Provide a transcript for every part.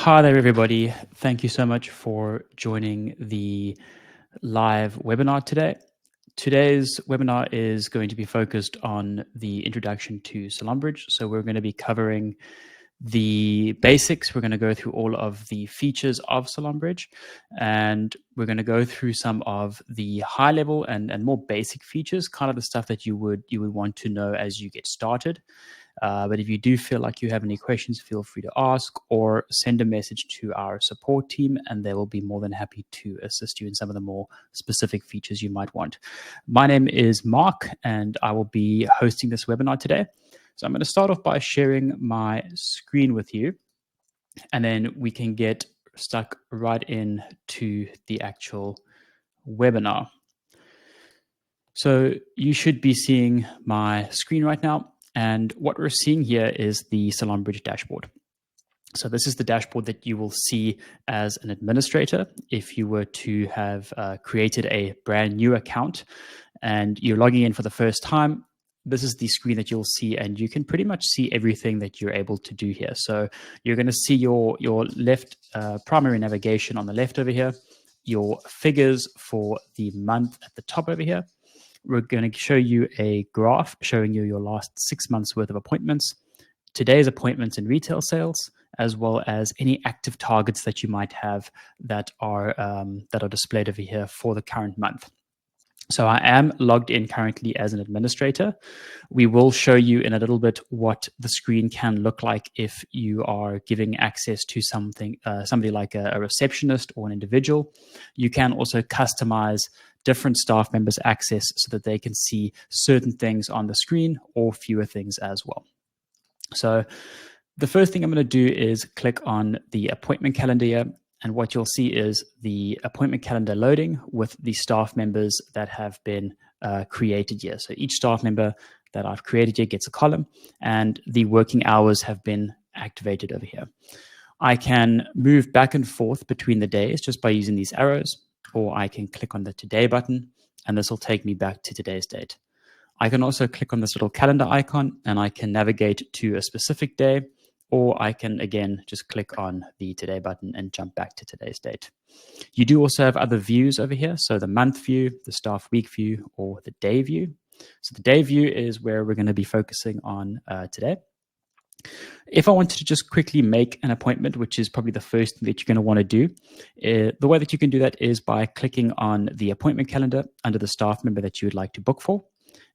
Hi there, everybody. Thank you so much for joining the live webinar today. Today's webinar is going to be focused on the introduction to SalonBridge. So we're going to be covering the basics. We're going to go through all of the features of SalonBridge, and we're going to go through some of the high level and more basic features, kind of the stuff that you would want to know as you get started. But if you do feel like you have any questions, feel free to ask or send a message to our support team, and they will be more than happy to assist you in some of the more specific features you might want. My name is Mark, and I will be hosting this webinar today. So I'm going to start off by sharing my screen with you, and then we can get stuck right into the actual webinar. So you should be seeing my screen right now. And what we're seeing here is the SalonBridge dashboard. So this is the dashboard that you will see as an administrator if you were to have created a brand new account and you're logging in for the first time. This is the screen that you'll see, and you can pretty much see everything that you're able to do here. So you're going to see your left primary navigation on the left over here, your figures for the month at the top over here. We're going to show you a graph showing you your last 6 months worth of appointments, today's appointments and retail sales, as well as any active targets that you might have that are displayed over here for the current month. So I am logged in currently as an administrator. We will show you in a little bit what the screen can look like if you are giving access to somebody like a receptionist or an individual. You can also customize different staff members' access so that they can see certain things on the screen or fewer things as well. So the first thing I'm going to do is click on the appointment calendar here. And what you'll see is the appointment calendar loading with the staff members that have been created here. So each staff member that I've created here gets a column, and the working hours have been activated over here. I can move back and forth between the days just by using these arrows, or I can click on the Today button, and this will take me back to today's date. I can also click on this little calendar icon, and I can navigate to a specific day, or I can, again, just click on the Today button and jump back to today's date. You do also have other views over here. So the month view, the staff week view, or the day view. So the day view is where we're going to be focusing on today. If I wanted to just quickly make an appointment, which is probably the first thing that you're going to want to do, the way that you can do that is by clicking on the appointment calendar under the staff member that you would like to book for.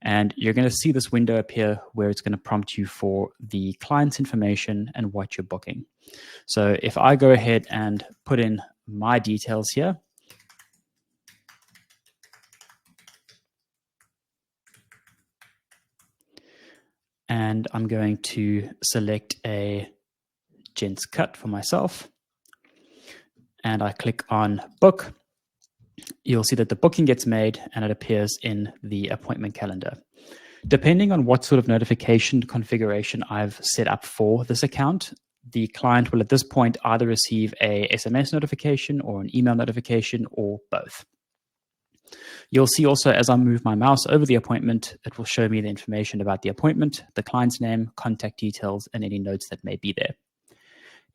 And you're going to see this window appear where it's going to prompt you for the client's information and what you're booking. So if I go ahead and put in my details here, and I'm going to select a gents cut for myself, and I click on book, you'll see that the booking gets made and it appears in the appointment calendar. Depending on what sort of notification configuration I've set up for this account, the client will at this point either receive a SMS notification or an email notification or both. You'll see also as I move my mouse over the appointment, it will show me the information about the appointment, the client's name, contact details, and any notes that may be there.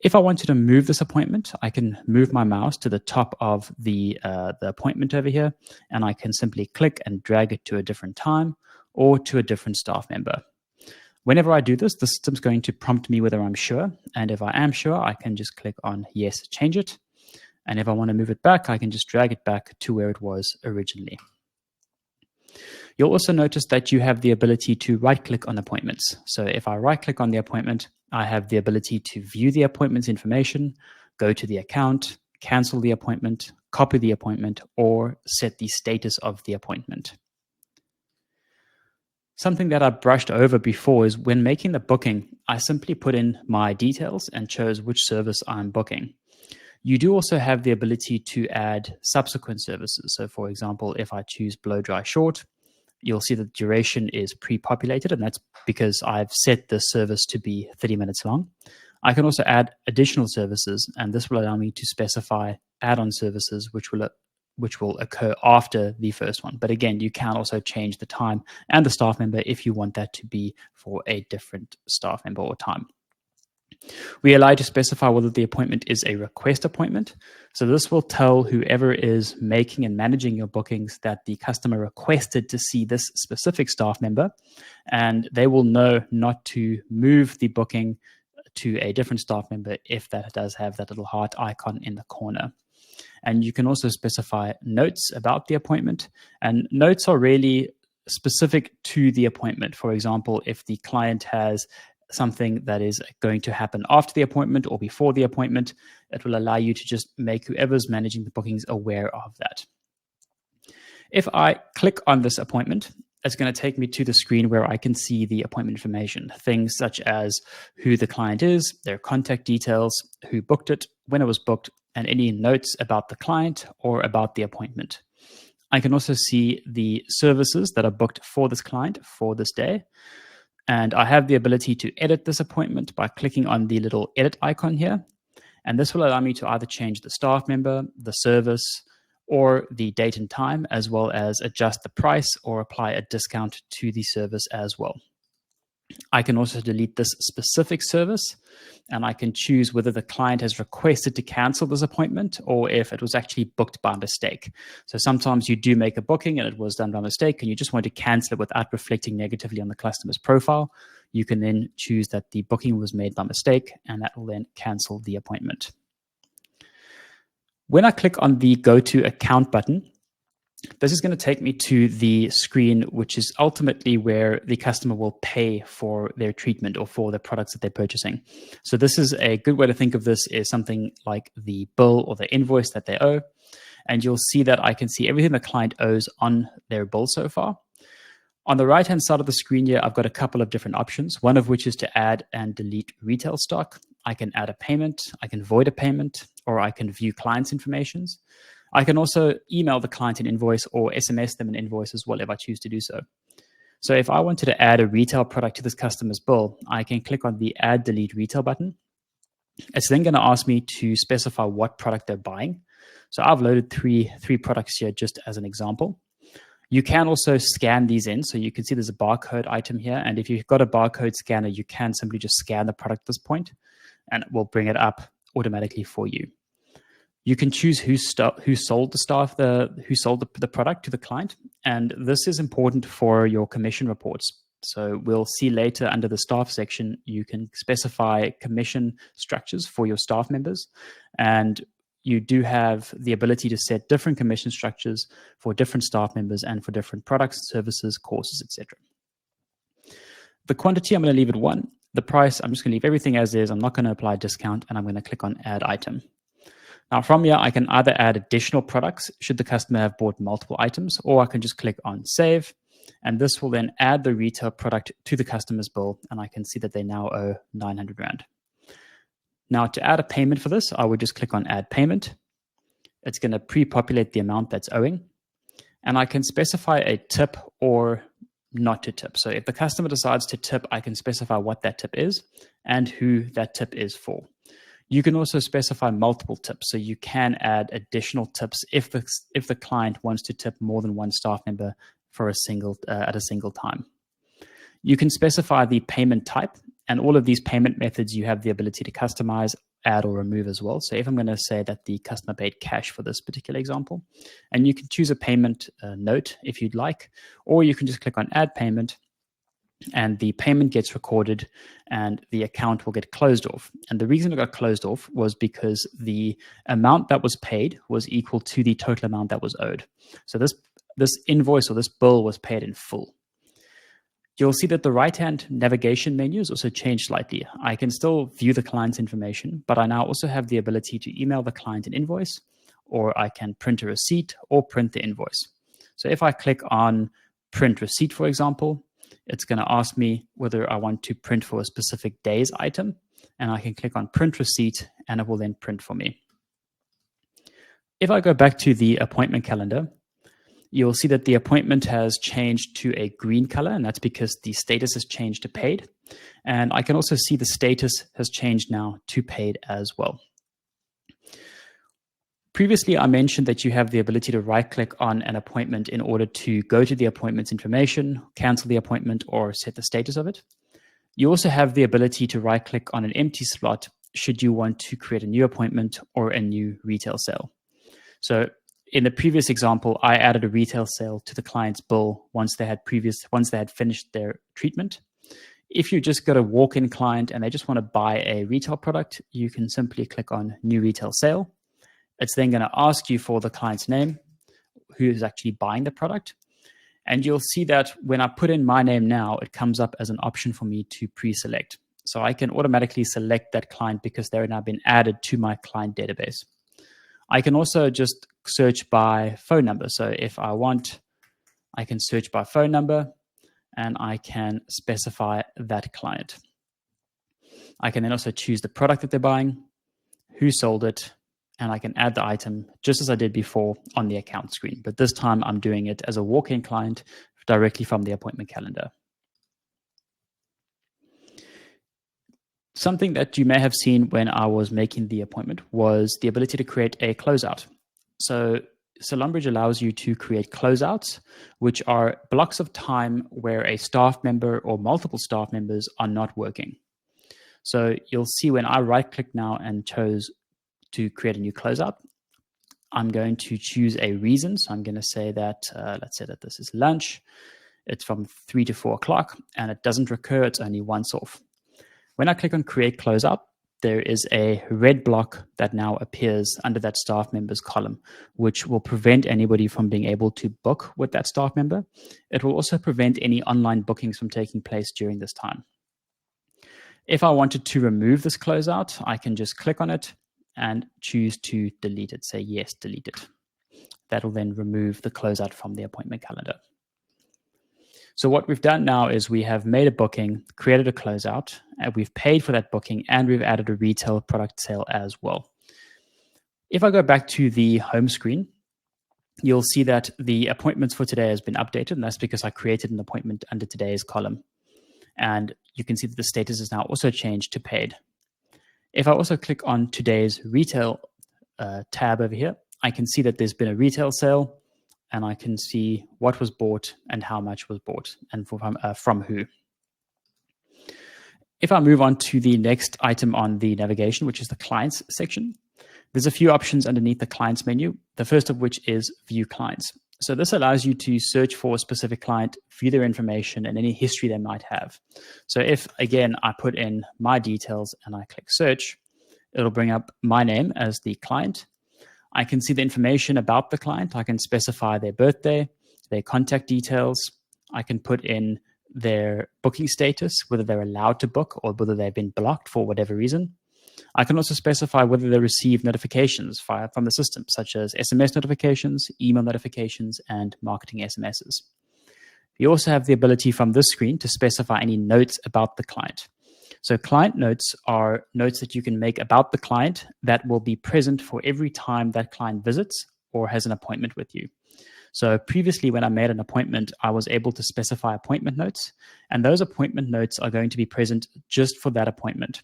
If I wanted to move this appointment, I can move my mouse to the top of the appointment over here, and I can simply click and drag it to a different time or to a different staff member. Whenever I do this, the system's going to prompt me whether I'm sure, and if I am sure, I can just click on yes, change it. And if I want to move it back, I can just drag it back to where it was originally. You'll also notice that you have the ability to right-click on appointments. So if I right-click on the appointment, I have the ability to view the appointment's information, go to the account, cancel the appointment, copy the appointment, or set the status of the appointment. Something that I brushed over before is when making the booking, I simply put in my details and chose which service I'm booking. You do also have the ability to add subsequent services. So for example, if I choose blow dry short, you'll see that the duration is pre-populated, and that's because I've set the service to be 30 minutes long. I can also add additional services, and this will allow me to specify add-on services which will occur after the first one. But again, you can also change the time and the staff member if you want that to be for a different staff member or time. We allow you to specify whether the appointment is a request appointment. So this will tell whoever is making and managing your bookings that the customer requested to see this specific staff member, and they will know not to move the booking to a different staff member if that does have that little heart icon in the corner. And you can also specify notes about the appointment, and notes are really specific to the appointment. For example, if the client has something that is going to happen after the appointment or before the appointment, it will allow you to just make whoever's managing the bookings aware of that. If I click on this appointment, it's going to take me to the screen where I can see the appointment information, things such as who the client is, their contact details, who booked it, when it was booked, and any notes about the client or about the appointment. I can also see the services that are booked for this client for this day. And I have the ability to edit this appointment by clicking on the little edit icon here. And this will allow me to either change the staff member, the service, or the date and time, as well as adjust the price or apply a discount to the service as well. I can also delete this specific service, and I can choose whether the client has requested to cancel this appointment or if it was actually booked by mistake. So sometimes you do make a booking and it was done by mistake and you just want to cancel it without reflecting negatively on the customer's profile. You can then choose that the booking was made by mistake, and that will then cancel the appointment. When I click on the Go to Account button, this is going to take me to the screen, which is ultimately where the customer will pay for their treatment or for the products that they're purchasing. So this is a good way to think of this is something like the bill or the invoice that they owe. And you'll see that I can see everything the client owes on their bill so far. On the right-hand side of the screen here, I've got a couple of different options, one of which is to add and delete retail stock. I can add a payment, I can void a payment, or I can view client's information. I can also email the client an invoice or SMS them an invoice as well if I choose to do so. So if I wanted to add a retail product to this customer's bill, I can click on the Add Delete Retail button. It's then going to ask me to specify what product they're buying. So I've loaded three products here just as an example. You can also scan these in. So you can see there's a barcode item here. And if you've got a barcode scanner, you can simply just scan the product at this point and it will bring it up automatically for you. You can choose who sold the product to the client, and this is important for your commission reports. So we'll see later under the staff section, you can specify commission structures for your staff members, and you do have the ability to set different commission structures for different staff members and for different products, services, courses, etc. The quantity, I'm going to leave at 1. The price, I'm just going to leave everything as is. I'm not going to apply a discount, and I'm going to click on Add Item. Now from here, I can either add additional products should the customer have bought multiple items, or I can just click on Save, and this will then add the retail product to the customer's bill, and I can see that they now owe 900 Rand. Now to add a payment for this, I would just click on Add Payment. It's going to pre-populate the amount that's owing, and I can specify a tip or not to tip. So if the customer decides to tip, I can specify what that tip is and who that tip is for. You can also specify multiple tips, so you can add additional tips if the client wants to tip more than one staff member for at a single time. You can specify the payment type, and all of these payment methods you have the ability to customize, add, or remove as well. So if I'm going to say that the customer paid cash for this particular example, and you can choose a payment note if you'd like, or you can just click on Add Payment, and the payment gets recorded and the account will get closed off. And the reason it got closed off was because the amount that was paid was equal to the total amount that was owed. So this invoice or this bill was paid in full. You'll see that the right-hand navigation menu is also changed slightly. I can still view the client's information, but I now also have the ability to email the client an invoice, or I can print a receipt or print the invoice. So if I click on Print Receipt, for example, it's going to ask me whether I want to print for a specific day's item, and I can click on Print Receipt, and it will then print for me. If I go back to the appointment calendar, you'll see that the appointment has changed to a green color, and that's because the status has changed to paid. And I can also see the status has changed now to paid as well. Previously, I mentioned that you have the ability to right-click on an appointment in order to go to the appointment's information, cancel the appointment, or set the status of it. You also have the ability to right-click on an empty slot should you want to create a new appointment or a new retail sale. So in the previous example, I added a retail sale to the client's bill once they had finished their treatment. If you just got a walk-in client and they just want to buy a retail product, you can simply click on New Retail Sale. It's then going to ask you for the client's name, who is actually buying the product. And you'll see that when I put in my name now, it comes up as an option for me to pre-select. So I can automatically select that client because they're now been added to my client database. I can also just search by phone number. So if I want, I can search by phone number and I can specify that client. I can then also choose the product that they're buying, who sold it, and I can add the item just as I did before on the account screen. But this time I'm doing it as a walk-in client directly from the appointment calendar. Something that you may have seen when I was making the appointment was the ability to create a closeout. So SalonBridge allows you to create closeouts, which are blocks of time where a staff member or multiple staff members are not working. So you'll see when I right-click now and chose to create a new closeout, I'm going to choose a reason. So I'm going to say that, let's say that this is lunch. It's from 3 to 4 o'clock and it doesn't recur. It's only once off. When I click on create closeout, there is a red block that now appears under that staff members column, which will prevent anybody from being able to book with that staff member. It will also prevent any online bookings from taking place during this time. If I wanted to remove this closeout, I can just click on it and choose to delete it. Say yes, delete it. That will then remove the closeout from the appointment calendar. So what we've done now is we have made a booking, created a closeout, and we've paid for that booking, and we've added a retail product sale as well. If I go back to the home screen, you'll see that the appointments for today has been updated, and that's because I created an appointment under today's column. And you can see that the status is now also changed to paid. If I also click on today's retail tab over here, I can see that there's been a retail sale, and I can see what was bought and how much was bought and from who. If I move on to the next item on the navigation, which is the clients section, there's a few options underneath the clients menu, the first of which is view clients. So this allows you to search for a specific client, view their information and any history they might have. So if, again, I put in my details and I click search, it'll bring up my name as the client. I can see the information about the client. I can specify their birthday, their contact details. I can put in their booking status, whether they're allowed to book or whether they've been blocked for whatever reason. I can also specify whether they receive notifications from the system, such as SMS notifications, email notifications, and marketing SMSs. You also have the ability from this screen to specify any notes about the client. So client notes are notes that you can make about the client that will be present for every time that client visits or has an appointment with you. So previously, when I made an appointment, I was able to specify appointment notes, and those appointment notes are going to be present just for that appointment.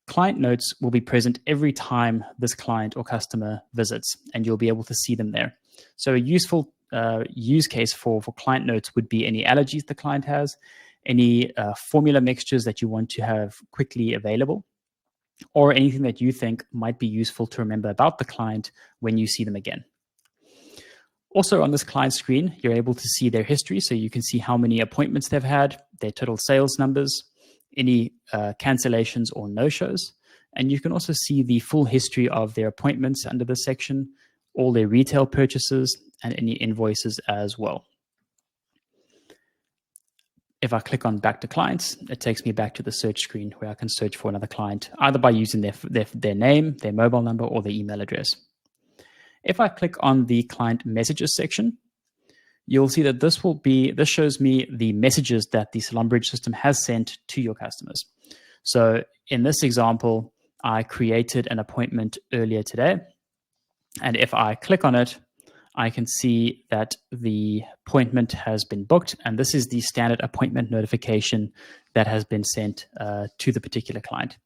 Client notes will be present every time this client or customer visits, and you'll be able to see them there. So a useful use case for client notes would be any allergies the client has, any formula mixtures that you want to have quickly available, or anything that you think might be useful to remember about the client when you see them again. Also on this client screen, you're able to see their history, so you can see how many appointments they've had, their total sales numbers, any cancellations or no-shows, and you can also see the full history of their appointments under this section, all their retail purchases, and any invoices as well. If I click on back to clients, it takes me back to the search screen where I can search for another client, either by using their name, their mobile number, or their email address. If I click on the client messages section, you'll see that this shows me the messages that the SalonBridge system has sent to your customers. So in this example, I created an appointment earlier today. And if I click on it, I can see that the appointment has been booked. And this is the standard appointment notification that has been sent to the particular client.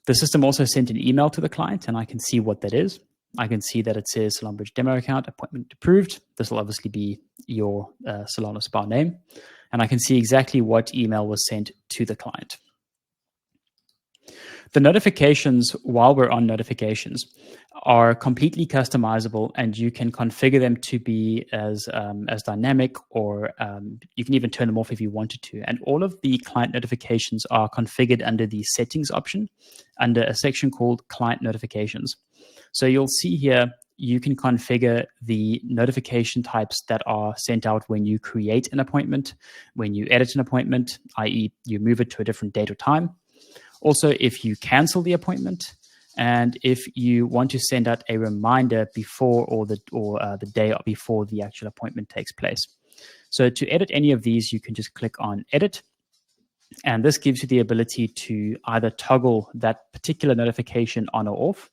The system also sent an email to the client, and I can see what that is. I can see that it says SalonBridge demo account, appointment approved. This will obviously be your salon or spa name. and I can see exactly what email was sent to the client. The notifications, while we're on notifications, are completely customizable, and you can configure them to be as dynamic, or you can even turn them off if you wanted to. And all of the client notifications are configured under the settings option, under a section called client notifications. So you'll see here, you can configure the notification types that are sent out when you create an appointment, when you edit an appointment, i.e. you move it to a different date or time. Also, if you cancel the appointment, and if you want to send out a reminder before or the day before the actual appointment takes place. So to edit any of these, you can just click on edit. And this gives you the ability to either toggle that particular notification on or off.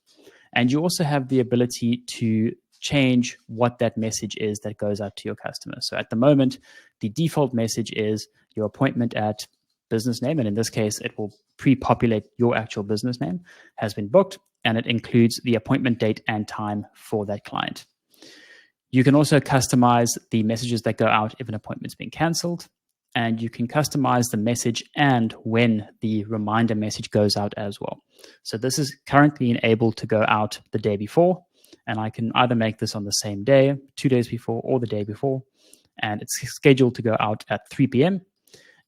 And you also have the ability to change what that message is that goes out to your customer. So at the moment, the default message is your appointment at business name, and in this case, it will pre-populate your actual business name, has been booked, and it includes the appointment date and time for that client. You can also customize the messages that go out if an appointment's been canceled, and you can customize the message and when the reminder message goes out as well. So this is currently enabled to go out the day before, and I can either make this on the same day, 2 days before, or the day before, and it's scheduled to go out at 3 p.m.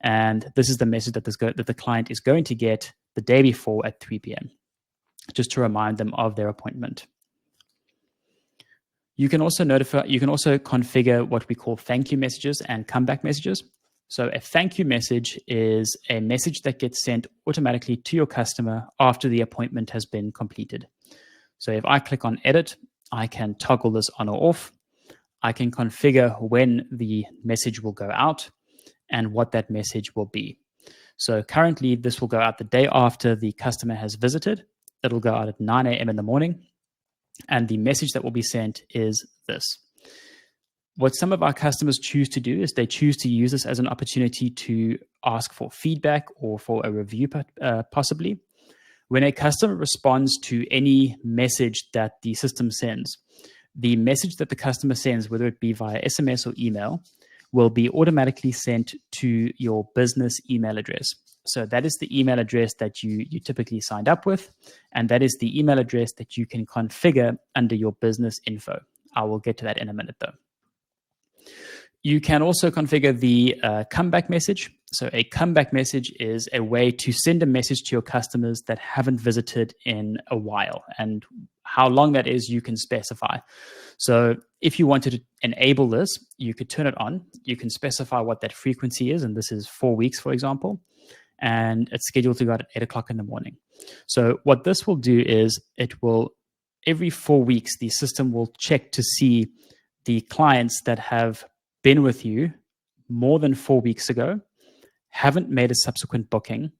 And this is the message that the client is going to get the day before at 3 p.m., just to remind them of their appointment. You can also configure what we call thank you messages and comeback messages. So a thank you message is a message that gets sent automatically to your customer after the appointment has been completed. So if I click on edit, I can toggle this on or off. I can configure when the message will go out and what that message will be. So currently, this will go out the day after the customer has visited. It'll go out at 9 a.m. in the morning. And the message that will be sent is this. What some of our customers choose to do is they choose to use this as an opportunity to ask for feedback or for a review, possibly. When a customer responds to any message that the system sends, the message that the customer sends, whether it be via SMS or email, will be automatically sent to your business email address. So that is the email address that you typically signed up with, and that is the email address that you can configure under your business info. I will get to that in a minute though. You can also configure the comeback message. So a comeback message is a way to send a message to your customers that haven't visited in a while, and how long that is, you can specify. So if you wanted to enable this, you could turn it on. You can specify what that frequency is, and this is 4 weeks, for example, and it's scheduled to go out at 8 o'clock in the morning. So what this will do is it will, every 4 weeks, the system will check to see the clients that have been with you more than 4 weeks ago, haven't made a subsequent booking,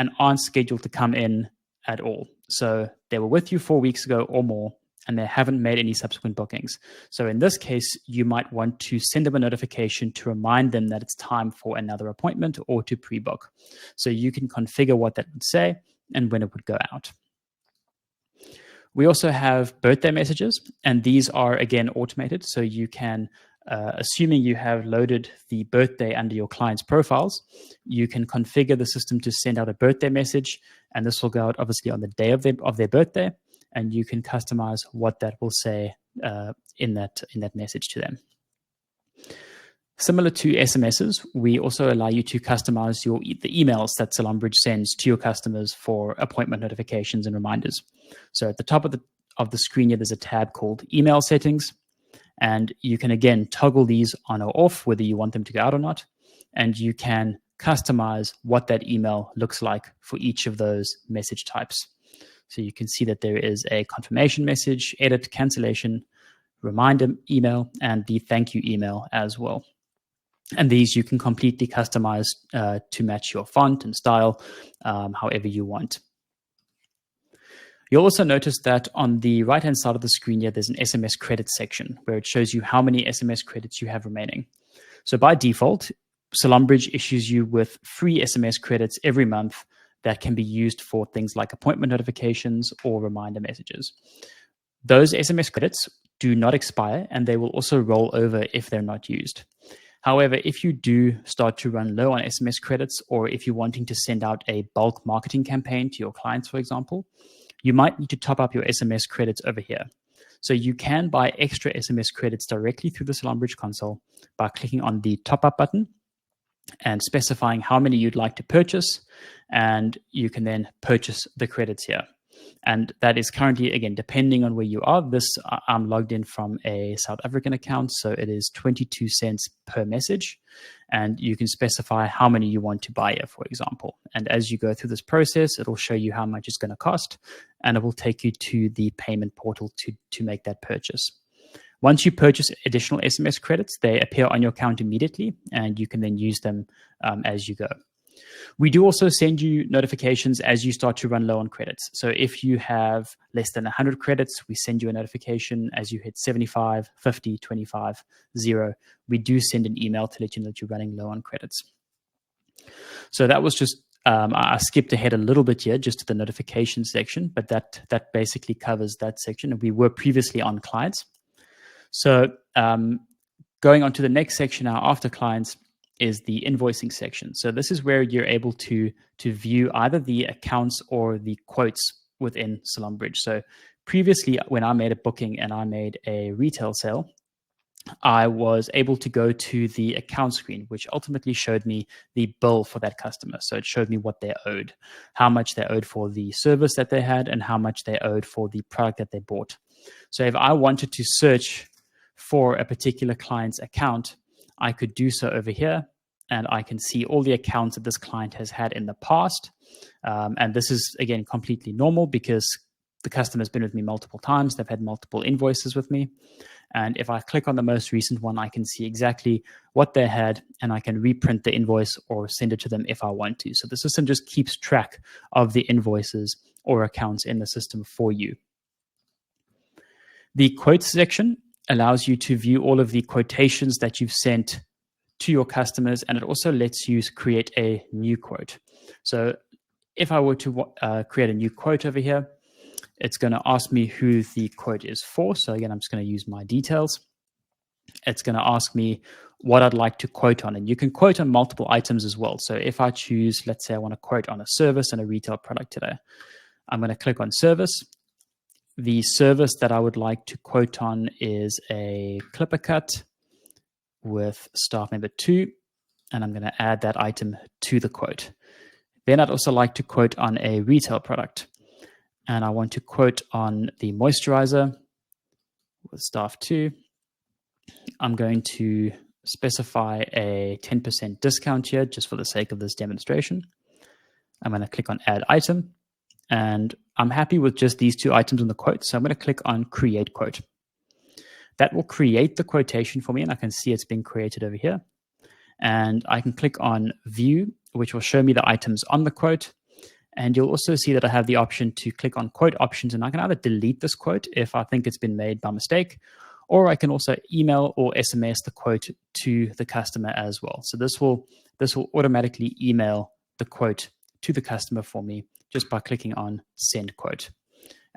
and aren't scheduled to come in at all. So they were with you 4 weeks ago or more, and they haven't made any subsequent bookings. So in this case, you might want to send them a notification to remind them that it's time for another appointment or to pre-book. So you can configure what that would say and when it would go out. We also have birthday messages, and these are, again, automated. So you can, assuming you have loaded the birthday under your client's profiles, you can configure the system to send out a birthday message, and this will go out obviously on the day of their birthday, and you can customize what that will say in that message to them. Similar to SMSs, we also allow you to customize the emails that SalonBridge sends to your customers for appointment notifications and reminders. So at the top of the screen here, there's a tab called Email Settings, and you can again toggle these on or off, whether you want them to go out or not, and you can customize what that email looks like for each of those message types. So you can see that there is a confirmation message, edit, cancellation, reminder email, and the thank you email as well. And these you can completely customize to match your font and style, however you want. You'll also notice that on the right-hand side of the screen here, there's an SMS credits section where it shows you how many SMS credits you have remaining. So by default, SalonBridge issues you with free SMS credits every month that can be used for things like appointment notifications or reminder messages. Those SMS credits do not expire, and they will also roll over if they're not used. However, if you do start to run low on SMS credits, or if you're wanting to send out a bulk marketing campaign to your clients, for example, you might need to top up your SMS credits over here. So you can buy extra SMS credits directly through the SalonBridge console by clicking on the top up button and specifying how many you'd like to purchase, and you can then purchase the credits here. And that is currently, again, depending on where you are. I'm logged in from a South African account, so it is 22 cents per message. And you can specify how many you want to buy here, for example. And as you go through this process, it'll show you how much it's going to cost, and it will take you to the payment portal to make that purchase. Once you purchase additional SMS credits, they appear on your account immediately, and you can then use them as you go. We do also send you notifications as you start to run low on credits. So if you have less than 100 credits, we send you a notification as you hit 75, 50, 25, 0. We do send an email to let you know that you're running low on credits. So that was just, I skipped ahead a little bit here just to the notification section, but that basically covers that section. And we were previously on clients. So going on to the next section now after clients is the invoicing section. So this is where you're able to view either the accounts or the quotes within SalonBridge. So previously, when I made a booking and I made a retail sale, I was able to go to the account screen, which ultimately showed me the bill for that customer. So it showed me what they owed, how much they owed for the service that they had, and how much they owed for the product that they bought. So if I wanted to search for a particular client's account, I could do so over here, and I can see all the accounts that this client has had in the past. And this is, again, completely normal because the customer's been with me multiple times. They've had multiple invoices with me. And if I click on the most recent one, I can see exactly what they had, and I can reprint the invoice or send it to them if I want to. So the system just keeps track of the invoices or accounts in the system for you. The quotes section allows you to view all of the quotations that you've sent to your customers, and it also lets you create a new quote. So if I were to create a new quote over here, it's going to ask me who the quote is for. So again, I'm just going to use my details. It's going to ask me what I'd like to quote on, and you can quote on multiple items as well. So if I choose, let's say I want to quote on a service and a retail product today, I'm going to click on service. The service that I would like to quote on is a clipper cut with staff member 2, and I'm going to add that item to the quote. Then I'd also like to quote on a retail product, and I want to quote on the moisturizer with staff 2. I'm going to specify a 10% discount here just for the sake of this demonstration. I'm going to click on add item, and I'm happy with just these 2 items in the quote. So I'm going to click on create quote. That will create the quotation for me, and I can see it's being created over here. And I can click on view, which will show me the items on the quote. And you'll also see that I have the option to click on quote options, and I can either delete this quote if I think it's been made by mistake, or I can also email or SMS the quote to the customer as well. So this will automatically email the quote to the customer for me just by clicking on send quote.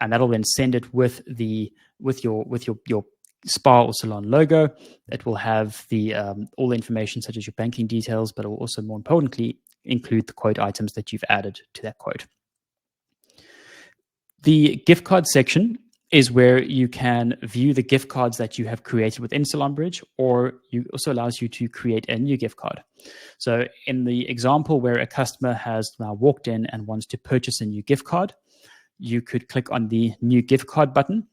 And that'll then send it with your spa or salon logo. It will have the all the information such as your banking details, but it will also, more importantly, include the quote items that you've added to that quote. The gift card section is where you can view the gift cards that you have created within SalonBridge, or it also allows you to create a new gift card. So in the example where a customer has now walked in and wants to purchase a new gift card, you could click on the new gift card button.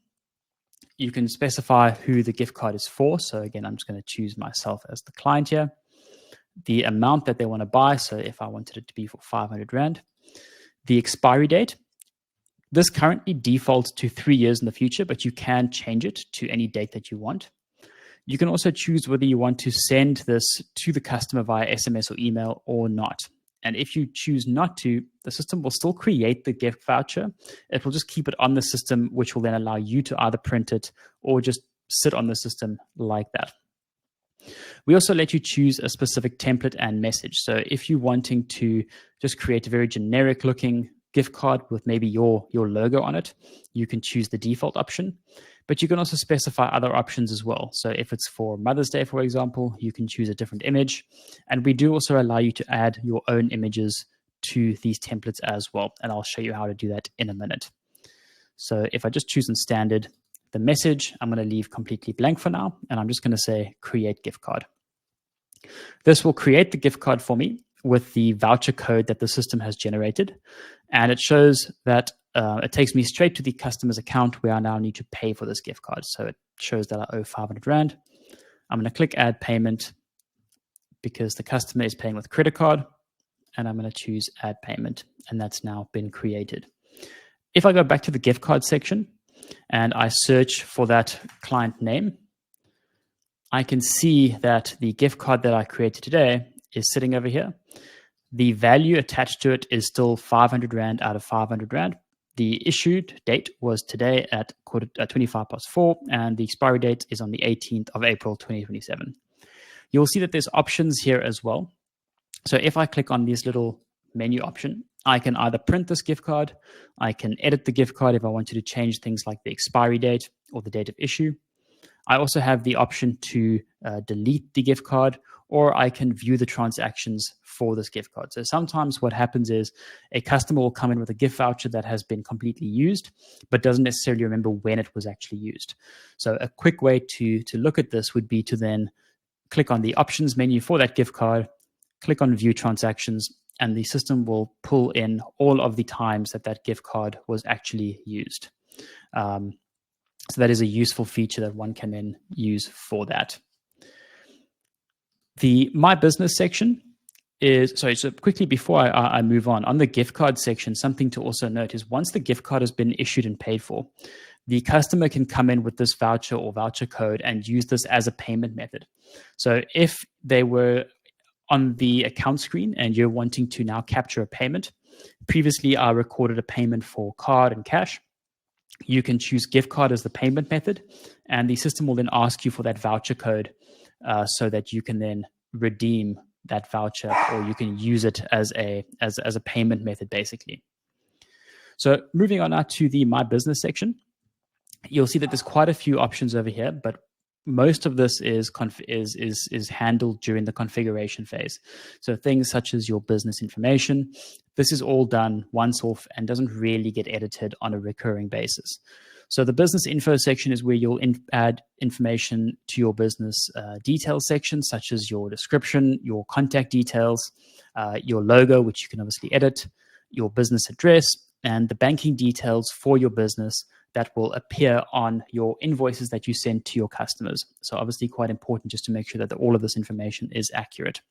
You can specify who the gift card is for. So again, I'm just going to choose myself as the client here. The amount that they want to buy. So if I wanted it to be for 500 Rand. The expiry date. This currently defaults to 3 years in the future, but you can change it to any date that you want. You can also choose whether you want to send this to the customer via SMS or email or not. And if you choose not to, the system will still create the gift voucher. It will just keep it on the system, which will then allow you to either print it or just sit on the system like that. We also let you choose a specific template and message. So if you're wanting to just create a very generic looking gift card with maybe your logo on it, you can choose the default option. But you can also specify other options as well. So if it's for Mother's Day, for example, you can choose a different image. And we do also allow you to add your own images to these templates as well. And I'll show you how to do that in a minute. So if I just choose in standard, the message, I'm going to leave completely blank for now. And I'm just going to say create gift card. This will create the gift card for me with the voucher code that the system has generated. And it shows that it takes me straight to the customer's account where I now need to pay for this gift card. So it shows that I owe 500 Rand. I'm going to click add payment because the customer is paying with credit card. And I'm going to choose add payment. And that's now been created. If I go back to the gift card section and I search for that client name, I can see that the gift card that I created today is sitting over here. The value attached to it is still 500 Rand out of 500 Rand. The issued date was today at 4:25, and the expiry date is on the 18th of April, 2027. You'll see that there's options here as well. So if I click on this little menu option, I can either print this gift card, I can edit the gift card if I wanted to change things like the expiry date or the date of issue. I also have the option to delete the gift card, or I can view the transactions for this gift card. So sometimes what happens is a customer will come in with a gift voucher that has been completely used, but doesn't necessarily remember when it was actually used. So a quick way to look at this would be to then click on the options menu for that gift card, click on view transactions, and the system will pull in all of the times that that gift card was actually used. So that is a useful feature that one can then use for that. The My Business section is, so quickly before I move on the gift card section, something to also note is once the gift card has been issued and paid for, the customer can come in with this voucher or voucher code and use this as a payment method. So if they were on the account screen and you're wanting to now capture a payment, previously I recorded a payment for card and cash. You can choose gift card as the payment method, and the system will then ask you for that voucher code so that you can then redeem that voucher, or you can use it as a payment method, basically. So moving on now to the My Business section, you'll see that there's quite a few options over here, but most of this is handled during the configuration phase. So things such as your business information, this is all done once off and doesn't really get edited on a recurring basis. So the business info section is where you'll add information to your business details section, such as your description, your contact details, your logo, which you can obviously edit, your business address, and the banking details for your business that will appear on your invoices that you send to your customers. So obviously quite important just to make sure that all of this information is accurate.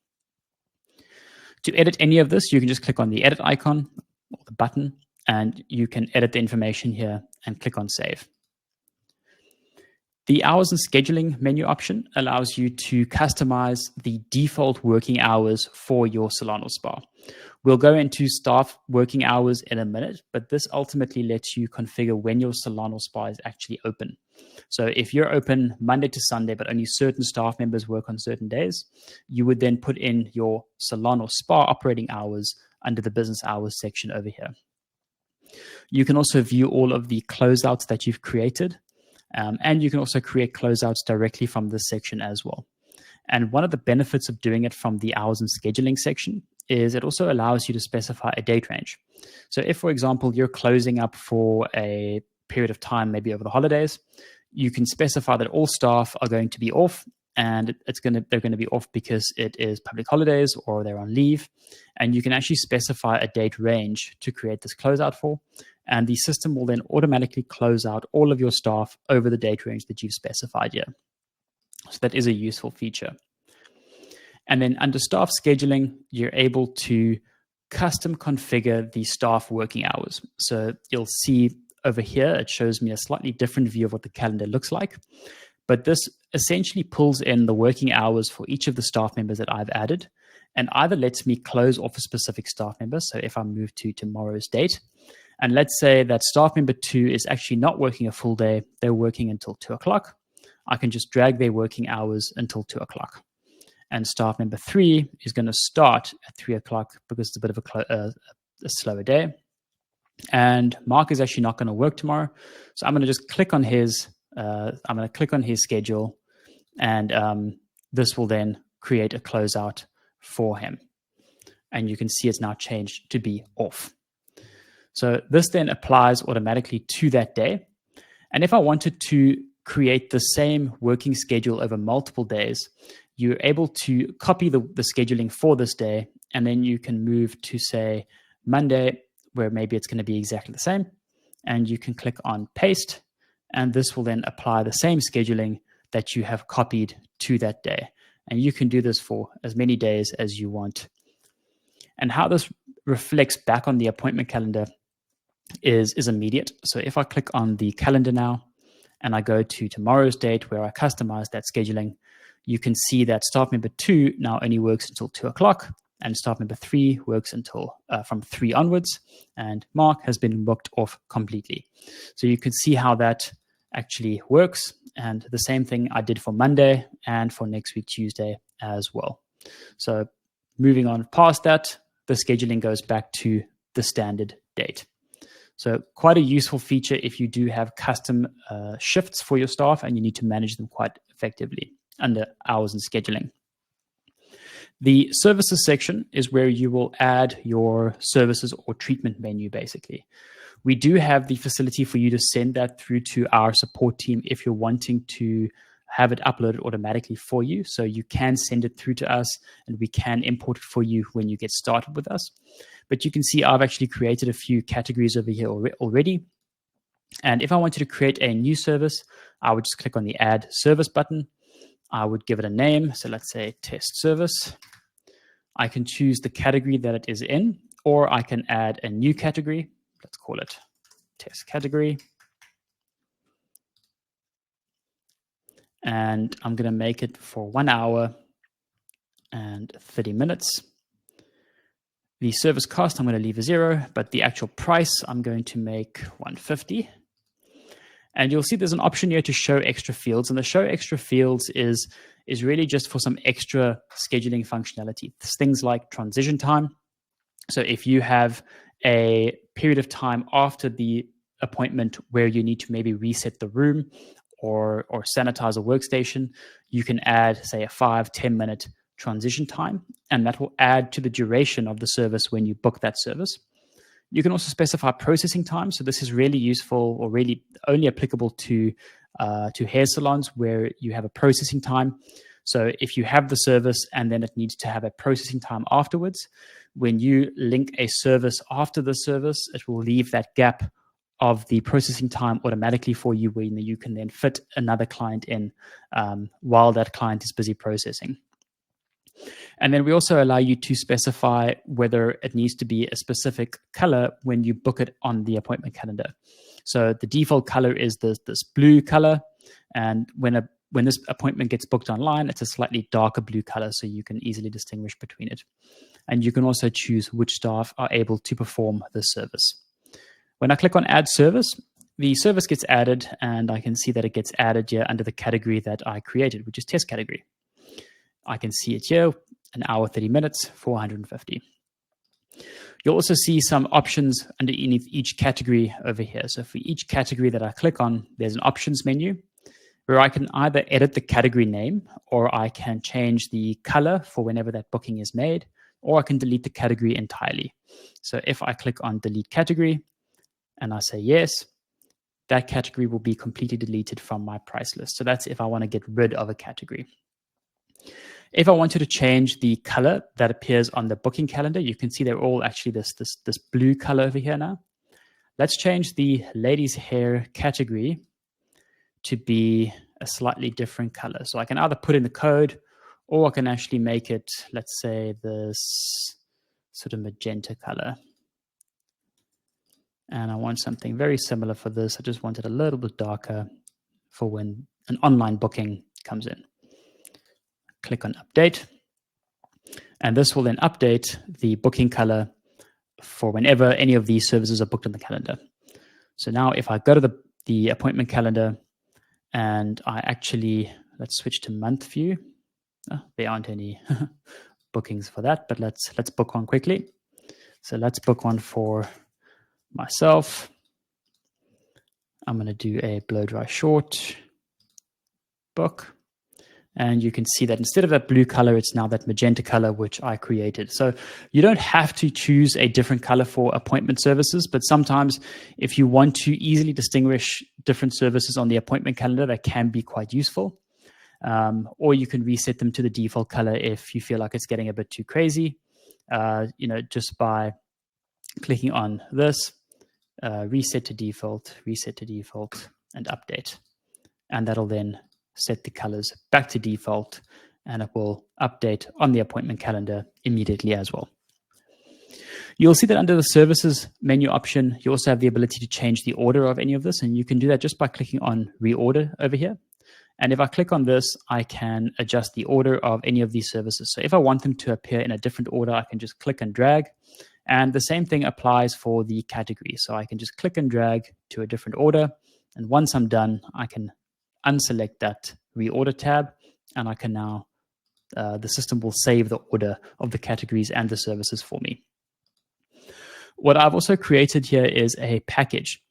To edit any of this, you can just click on the edit icon or the button, and you can edit the information here and click on save. The hours and scheduling menu option allows you to customize the default working hours for your salon or spa. We'll go into staff working hours in a minute, but this ultimately lets you configure when your salon or spa is actually open. So if you're open Monday to Sunday, but only certain staff members work on certain days, you would then put in your salon or spa operating hours under the business hours section over here. You can also view all of the closeouts that you've created, and you can also create closeouts directly from this section as well. And one of the benefits of doing it from the hours and scheduling section is it also allows you to specify a date range. So if, for example, you're closing up for a period of time, maybe over the holidays, you can specify that all staff are going to be off, and they're going to be off because it is public holidays or they're on leave. And you can actually specify a date range to create this closeout for, and the system will then automatically close out all of your staff over the date range that you've specified here. So that is a useful feature. And then under staff scheduling, you're able to custom configure the staff working hours. So you'll see over here, it shows me a slightly different view of what the calendar looks like. But this essentially pulls in the working hours for each of the staff members that I've added, and either lets me close off a specific staff member. So if I move to tomorrow's date, and let's say that staff member 2 is actually not working a full day, they're working until 2 o'clock, I can just drag their working hours until 2 o'clock. And staff member 3 is going to start at 3 o'clock because it's a bit of a slower day. And Mark is actually not going to work tomorrow. So I'm going to just click on his, schedule, and this will then create a closeout for him. And you can see it's now changed to be off. So this then applies automatically to that day. And if I wanted to create the same working schedule over multiple days, you're able to copy the scheduling for this day, and then you can move to, say, Monday, where maybe it's going to be exactly the same. And you can click on paste, and this will then apply the same scheduling that you have copied to that day. And you can do this for as many days as you want. And how this reflects back on the appointment calendar is immediate. So if I click on the calendar now and I go to tomorrow's date where I customize that scheduling, you can see that staff member 2 now only works until 2 o'clock, and staff member 3 works until from 3 onwards, and Mark has been booked off completely. So you can see how that actually works, and the same thing I did for Monday and for next week Tuesday as well. So moving on past that, the scheduling goes back to the standard date. So quite a useful feature if you do have custom shifts for your staff and you need to manage them quite effectively under hours and scheduling. The services section is where you will add your services or treatment menu, basically. We do have the facility for you to send that through to our support team if you're wanting to have it uploaded automatically for you. So you can send it through to us and we can import it for you when you get started with us. But you can see I've actually created a few categories over here already. And if I wanted to create a new service, I would just click on the Add Service button. I would give it a name. So let's say Test Service. I can choose the category that it is in, or I can add a new category. Let's call it Test Category. And I'm going to make it for 1 hour and 30 minutes. The service cost, I'm going to leave a 0, but the actual price, I'm going to make $150. And you'll see there's an option here to show extra fields. And the show extra fields is really just for some extra scheduling functionality. It's things like transition time. So if you have a period of time after the appointment where you need to maybe reset the room or sanitize a workstation, you can add, say, a 5-10 minute transition time, and that will add to the duration of the service when you book that service. You can also specify processing time. So this is really useful, or really only applicable to hair salons where you have a processing time. So if you have the service and then it needs to have a processing time afterwards, when you link a service after the service, it will leave that gap of the processing time automatically for you, where you can then fit another client in while that client is busy processing. And then we also allow you to specify whether it needs to be a specific color when you book it on the appointment calendar. So the default color is this blue color. And when this appointment gets booked online, it's a slightly darker blue color, so you can easily distinguish between it. And you can also choose which staff are able to perform this service. When I click on Add Service, the service gets added, and I can see that it gets added here under the category that I created, which is Test Category. I can see it here, 1 hour, 30 minutes, $450. You'll also see some options underneath each category over here. So for each category that I click on, there's an options menu where I can either edit the category name, or I can change the color for whenever that booking is made, or I can delete the category entirely. So if I click on Delete Category and I say yes, that category will be completely deleted from my price list. So that's if I want to get rid of a category. If I wanted to change the color that appears on the booking calendar, you can see they're all actually this blue color over here now. Let's change the ladies' hair category to be a slightly different color. So I can either put in the code, or I can actually make it, let's say, this sort of magenta color. And I want something very similar for this. I just want it a little bit darker for when an online booking comes in. Click on Update. And this will then update the booking color for whenever any of these services are booked on the calendar. So now if I go to the appointment calendar and I actually, let's switch to month view. Oh, there aren't any bookings for that, but let's book one quickly. So let's book one for myself. I'm going to do a blow dry short book. And you can see that instead of that blue color, it's now that magenta color, which I created. So you don't have to choose a different color for appointment services, but sometimes if you want to easily distinguish different services on the appointment calendar, that can be quite useful. Or you can reset them to the default color if you feel like it's getting a bit too crazy, just by clicking on this, reset to default, and update. And that'll then set the colors back to default, and it will update on the appointment calendar immediately as well. You'll see that under the services menu option, you also have the ability to change the order of any of this, and you can do that just by clicking on reorder over here. And if I click on this, I can adjust the order of any of these services. So if I want them to appear in a different order, I can just click and drag. And the same thing applies for the category. So I can just click and drag to a different order. And once I'm done, I can unselect that reorder tab, and I can now, the system will save the order of the categories and the services for me. What I've also created here is a package.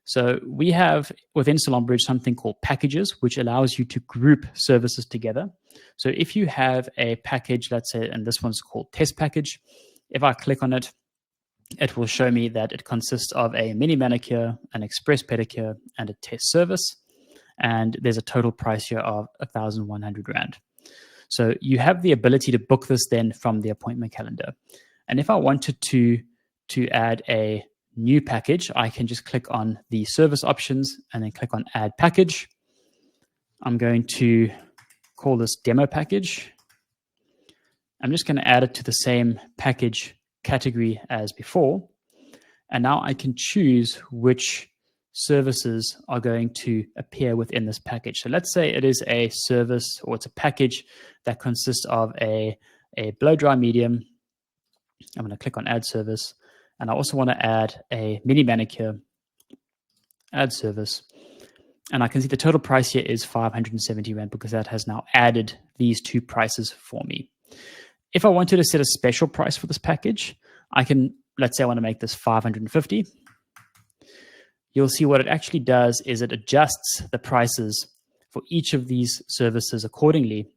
So we have within SalonBridge something called packages, which allows you to group services together. So if you have a package, let's say, and this one's called test package, if I click on it, it will show me that it consists of a mini manicure, an express pedicure, and a test service. And there's a total price here of 1,100 Rand. So you have the ability to book this then from the appointment calendar. And if I wanted to add a new package, I can just click on the service options and then click on add package. I'm going to call this demo package. I'm just going to add it to the same package category as before. And now I can choose which services are going to appear within this package. So let's say it is a service, or it's a package that consists of a blow dry medium. I'm going to click on add service, and I also want to add a mini manicure, add service. And I can see the total price here is 570 Rand because that has now added these two prices for me. If I wanted to set a special price for this package, I can, let's say I want to make this 550. You'll see what it actually does is it adjusts the prices for each of these services accordingly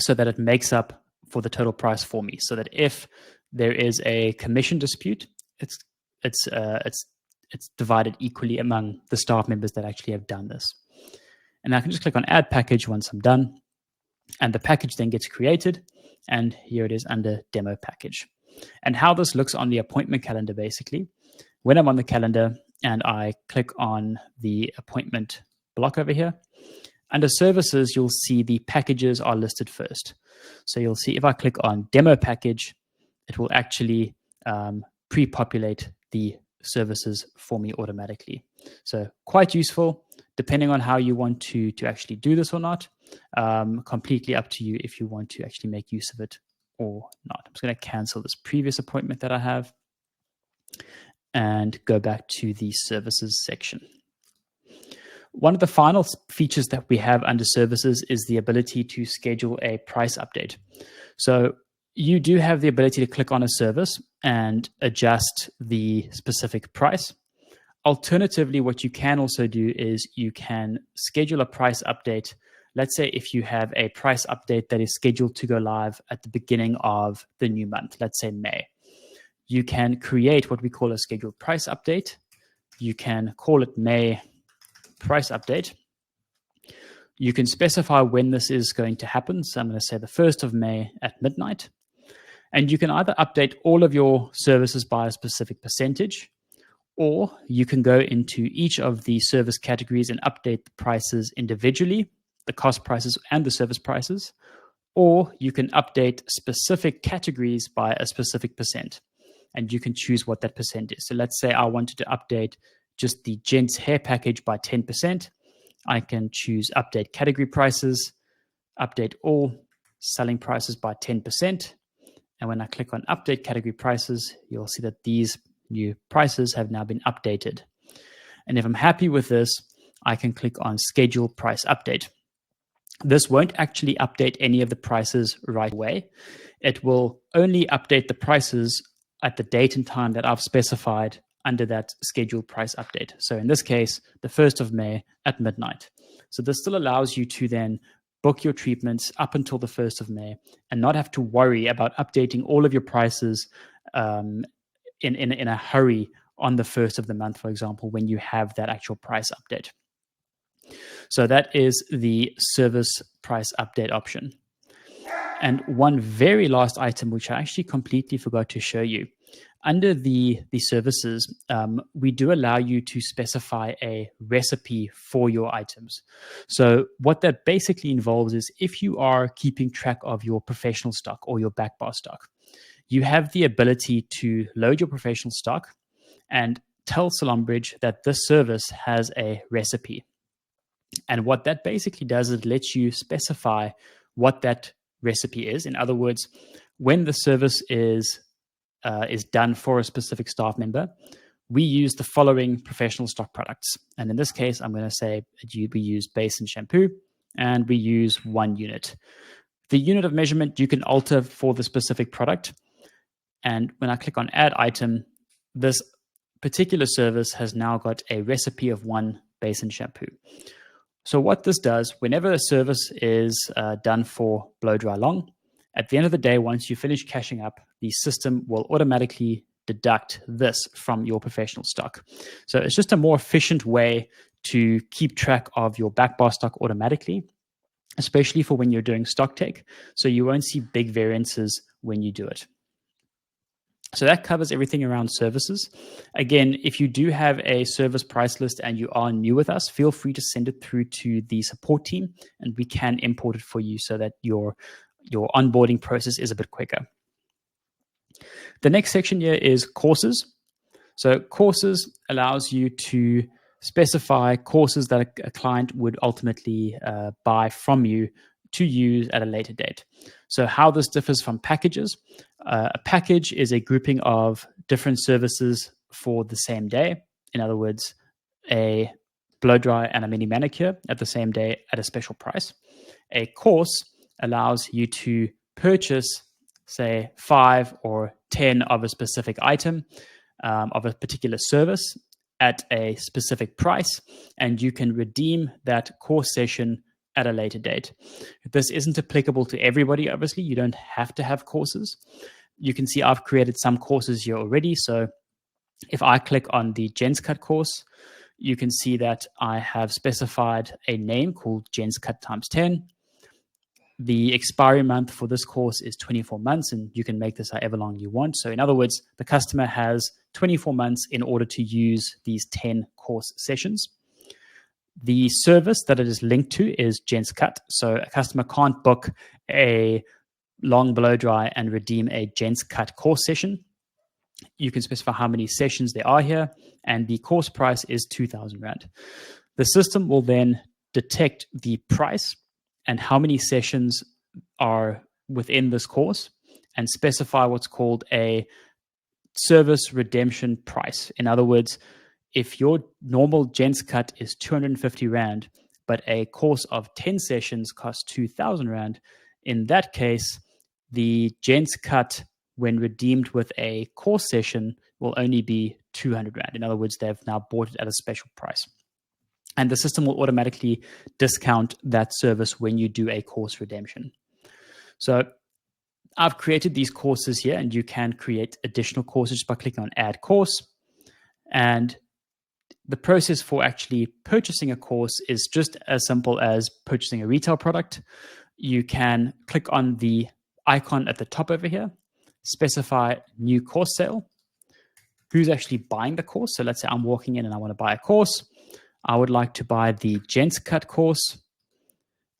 so that it makes up for the total price for me. So that if there is a commission dispute, it's divided equally among the staff members that actually have done this. And I can just click on add package once I'm done, and the package then gets created, and here it is under demo package. And how this looks on the appointment calendar, basically, when I'm on the calendar and I click on the appointment block over here, under services, you'll see the packages are listed first. So you'll see if I click on demo package, it will actually pre-populate the services for me automatically. So quite useful, depending on how you want to actually do this or not. Completely up to you if you want to actually make use of it or not. I'm just going to cancel this previous appointment that I have and go back to the services section. One of the final features that we have under services is the ability to schedule a price update. So you do have the ability to click on a service and adjust the specific price. Alternatively, what you can also do is you can schedule a price update. Let's say if you have a price update that is scheduled to go live at the beginning of the new month, let's say May. You can create what we call a scheduled price update. You can call it May price update. You can specify when this is going to happen. So I'm going to say the 1st of May at midnight. And you can either update all of your services by a specific percentage, or you can go into each of the service categories and update the prices individually, the cost prices and the service prices, or you can update specific categories by a specific percent. And you can choose what that percent is. So let's say I wanted to update just the gents hair package by 10%. I can choose update category prices, update all selling prices by 10%. And when I click on update category prices, you'll see that these new prices have now been updated. And if I'm happy with this, I can click on schedule price update. This won't actually update any of the prices right away. It will only update the prices at the date and time that I've specified under that scheduled price update. So in this case, the 1st of May at midnight. So this still allows you to then book your treatments up until the 1st of May and not have to worry about updating all of your prices in a hurry on the 1st of the month, for example, when you have that actual price update. So that is the service price update option. And one very last item, which I actually completely forgot to show you. Under the services, we do allow you to specify a recipe for your items. So what that basically involves is if you are keeping track of your professional stock or your back bar stock, you have the ability to load your professional stock and tell SalonBridge that this service has a recipe. And what that basically does is it lets you specify what that recipe is. In other words, when the service is done for a specific staff member, we use the following professional stock products. And in this case, I'm going to say we use base and shampoo, and we use 1 unit. The unit of measurement you can alter for the specific product. And when I click on add item, this particular service has now got a recipe of 1 base and shampoo. So what this does, whenever a service is done for blow dry long, at the end of the day, once you finish cashing up, the system will automatically deduct this from your professional stock. So it's just a more efficient way to keep track of your back bar stock automatically, especially for when you're doing stock take. So you won't see big variances when you do it. So that covers everything around services. Again, if you do have a service price list and you are new with us, feel free to send it through to the support team and we can import it for you so that your onboarding process is a bit quicker. The next section here is courses. So courses allows you to specify courses that a client would ultimately buy from you to use at a later date. So how this differs from packages. A package is a grouping of different services for the same day. In other words, a blow dry and a mini manicure at the same day at a special price. A course allows you to purchase, say, 5 or 10 of a specific item of a particular service at a specific price, and you can redeem that course session at a later date. This isn't applicable to everybody, obviously. You don't have to have courses. You can see I've created some courses here already. So if I click on the Gents Cut course, you can see that I have specified a name called Gents Cut times 10. The expiry month for this course is 24 months, and you can make this however long you want. So in other words, the customer has 24 months in order to use these 10 course sessions. The service that it is linked to is Gents Cut. So a customer can't book a long blow dry and redeem a Gents Cut course session. You can specify how many sessions there are here, and the course price is 2,000 Rand. The system will then detect the price and how many sessions are within this course and specify what's called a service redemption price. In other words, if your normal Gents Cut is 250 Rand, but a course of 10 sessions costs 2,000 Rand, in that case, the Gents Cut, when redeemed with a course session, will only be 200 Rand. In other words, they've now bought it at a special price. And the system will automatically discount that service when you do a course redemption. So I've created these courses here, and you can create additional courses by clicking on Add Course. And the process for actually purchasing a course is just as simple as purchasing a retail product. You can click on the icon at the top over here, specify new course sale, who's actually buying the course. So let's say I'm walking in and I want to buy a course. I would like to buy the Gents Cut course,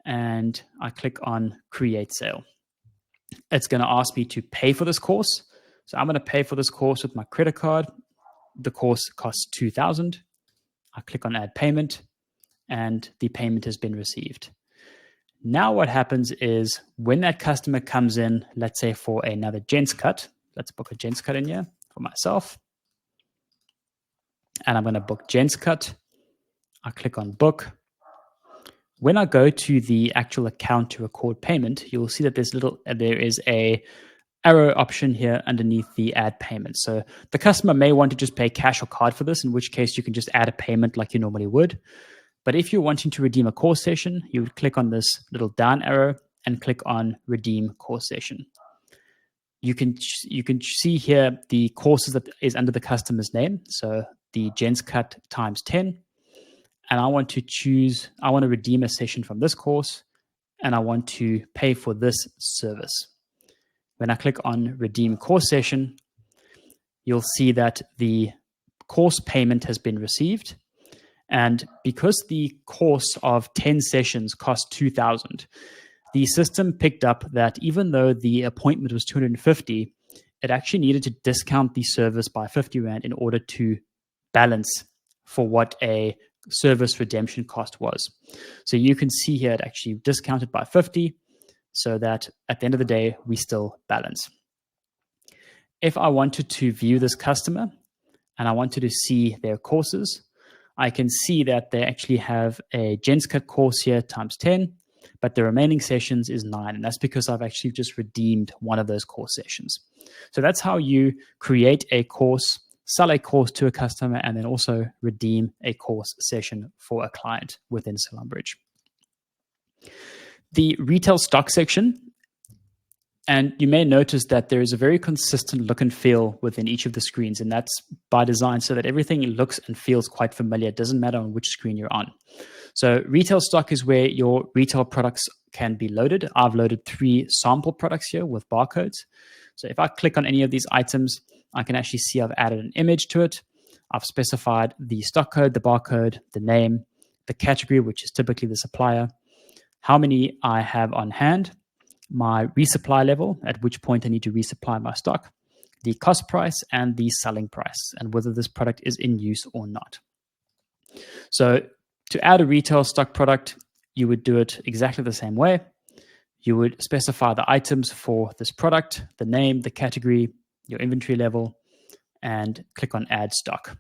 and I click on Create Sale. It's going to ask me to pay for this course. So I'm going to pay for this course with my credit card. The course costs 2,000. I click on Add Payment, and the payment has been received. Now what happens is when that customer comes in, let's say for another Gents Cut, let's book a Gents Cut in here for myself. And I'm going to book Gents Cut. I click on Book. When I go to the actual account to record payment, you'll see that there is a arrow option here underneath the add payment. So the customer may want to just pay cash or card for this, in which case you can just add a payment like you normally would. But if you're wanting to redeem a course session, you would click on this little down arrow and click on redeem course session. You can see here the courses that is under the customer's name. So the Gents Cut times 10. And I want to redeem a session from this course, and I want to pay for this service. When I click on redeem course session, you'll see that the course payment has been received. And because the course of 10 sessions cost $2,000, the system picked up that even though the appointment was $250, it actually needed to discount the service by 50 Rand in order to balance for what a service redemption cost was. So you can see here it actually discounted by 50, so that at the end of the day, we still balance. If I wanted to view this customer and I wanted to see their courses, I can see that they actually have a Gents Cut course here times 10, but the remaining sessions is 9. And that's because I've actually just redeemed one of those course sessions. So that's how you create a course, sell a course to a customer, and then also redeem a course session for a client within SalonBridge. The retail stock section, and you may notice that there is a very consistent look and feel within each of the screens, and that's by design so that everything looks and feels quite familiar. It doesn't matter on which screen you're on. So retail stock is where your retail products can be loaded. I've loaded 3 sample products here with barcodes. So if I click on any of these items, I can actually see I've added an image to it. I've specified the stock code, the barcode, the name, the category, which is typically the supplier, how many I have on hand, my resupply level, at which point I need to resupply my stock, the cost price, and the selling price, and whether this product is in use or not. So to add a retail stock product, you would do it exactly the same way. You would specify the items for this product, the name, the category, your inventory level, and click on add stock.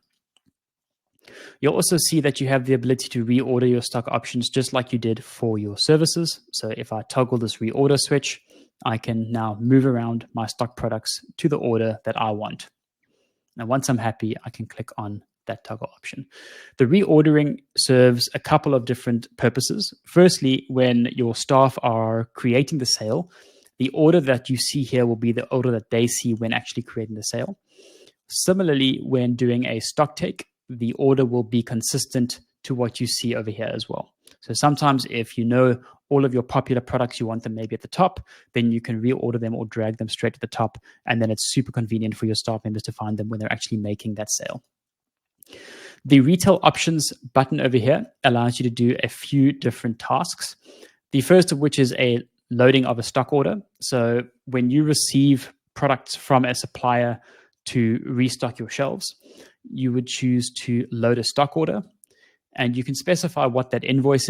You'll also see that you have the ability to reorder your stock options just like you did for your services. So if I toggle this reorder switch, I can now move around my stock products to the order that I want. Now, once I'm happy, I can click on that toggle option. The reordering serves a couple of different purposes. Firstly, when your staff are creating the sale, the order that you see here will be the order that they see when actually creating the sale. Similarly, when doing a stock take, the order will be consistent to what you see over here as well. So sometimes if you know all of your popular products, you want them maybe at the top, then you can reorder them or drag them straight to the top. And then it's super convenient for your staff members to find them when they're actually making that sale. The retail options button over here allows you to do a few different tasks. The first of which is a loading of a stock order. So when you receive products from a supplier to restock your shelves, you would choose to load a stock order, and you can specify what that invoice